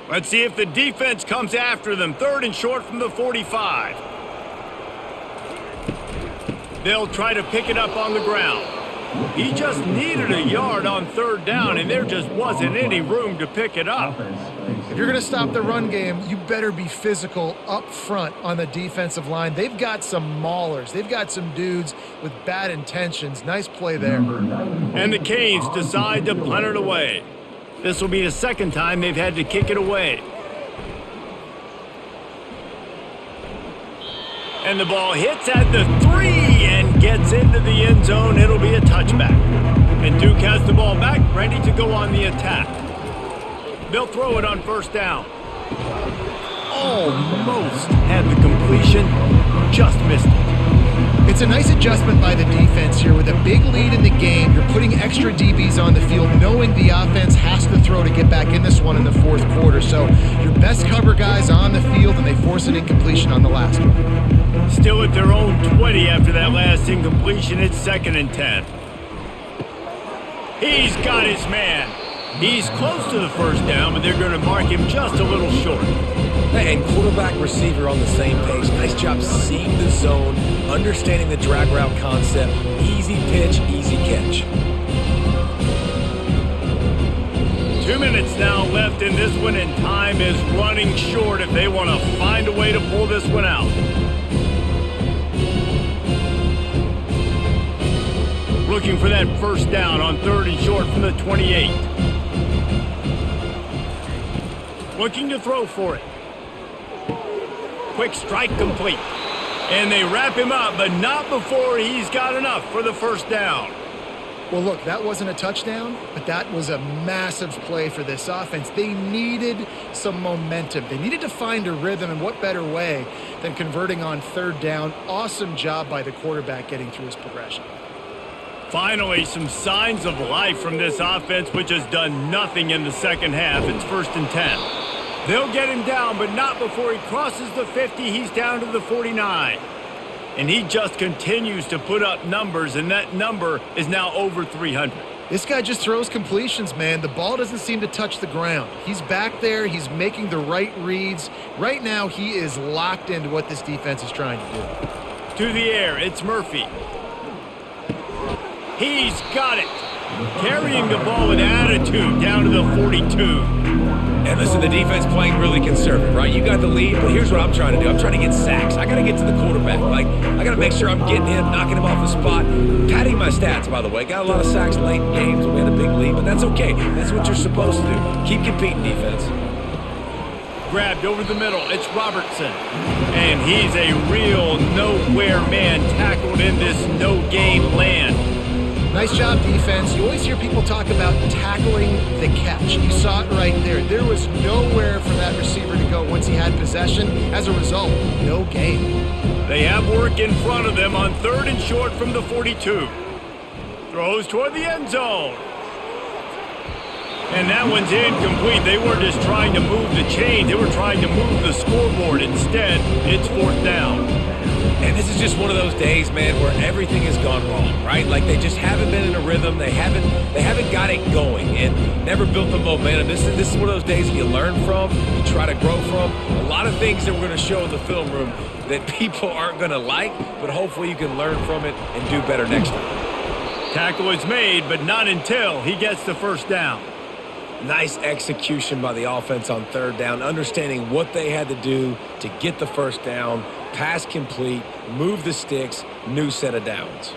[SPEAKER 1] Let's see if the defense comes after them. 3rd and short from the 45. They'll try to pick it up on the ground. He just needed a yard on 3rd down, and there just wasn't any room to pick it up.
[SPEAKER 3] If you're going to stop the run game, you better be physical up front on the defensive line. They've got some maulers. They've got some dudes with bad intentions. Nice play there.
[SPEAKER 1] And the Canes decide to punt it away. This will be the 2nd time they've had to kick it away. And the ball hits at the 3 and gets into the end zone. It'll be a touchback. And Duke has the ball back, ready to go on the attack. They'll throw it on 1st down. Almost had the completion, just missed it.
[SPEAKER 3] It's a nice adjustment by the defense here. With a big lead in the game, you're putting extra DBs on the field, knowing the offense has to throw to get back in this one in the 4th quarter. So your best cover guys on the field, and they force an incompletion on the last one.
[SPEAKER 1] Still at their own 20 after that last incompletion. It's 2nd and 10. He's got his man. He's close to the 1st down, but they're going to mark him just a little short.
[SPEAKER 2] And quarterback, receiver on the same page. Nice job seeing the zone, understanding the drag route concept. Easy pitch, easy catch.
[SPEAKER 1] 2 minutes now left in this one, and time is running short if they want to find a way to pull this one out. Looking for that 1st down on 3rd and short from the 28. Looking to throw for it. Quick strike complete. And they wrap him up, but not before he's got enough for the 1st down.
[SPEAKER 3] Well, look, that wasn't a touchdown, but that was a massive play for this offense. They needed some momentum. They needed to find a rhythm, and what better way than converting on 3rd down. Awesome job by the quarterback getting through his progression.
[SPEAKER 1] Finally, some signs of life from this offense, which has done nothing in the 2nd half. It's 1st and 10. They'll get him down, but not before he crosses the 50. He's down to the 49. And he just continues to put up numbers, and that number is now over 300.
[SPEAKER 3] This guy just throws completions, man. The ball doesn't seem to touch the ground. He's back there. He's making the right reads. Right now, he is locked into what this defense is trying to do.
[SPEAKER 1] To the air, it's Murphy. He's got it. Carrying the ball with attitude down to the 42.
[SPEAKER 2] And listen, the defense playing really conservative, right? You got the lead, but here's what I'm trying to do. I'm trying to get sacks. I got to get to the quarterback. I got to make sure I'm getting him, knocking him off the spot. Padding my stats, by the way. Got a lot of sacks late in games. We had a big lead, but that's okay. That's what you're supposed to do. Keep competing, defense.
[SPEAKER 1] Grabbed over the middle. It's Robertson. And he's a real nowhere man, tackled in this no-game land.
[SPEAKER 3] Nice job, defense. You always hear people talk about tackling the catch. You saw it right there. There was nowhere for that receiver to go once he had possession. As a result, no gain.
[SPEAKER 1] They have work in front of them on 3rd and short from the 42. Throws toward the end zone. And that one's incomplete. They were just trying to move the chain. They were trying to move the scoreboard. Instead, it's 4th down.
[SPEAKER 2] And this is just one of those days, man, where everything has gone wrong, right? Like they just haven't been in a rhythm. They haven't got it going and never built the momentum. This is one of those days that you learn from, you try to grow from. A lot of things that we're going to show in the film room that people aren't going to like, but hopefully you can learn from it and do better next time.
[SPEAKER 1] Tackle is made, but not until he gets the 1st down.
[SPEAKER 2] Nice execution by the offense on 3rd down, understanding what they had to do to get the 1st down, pass complete, move the sticks, new set of downs.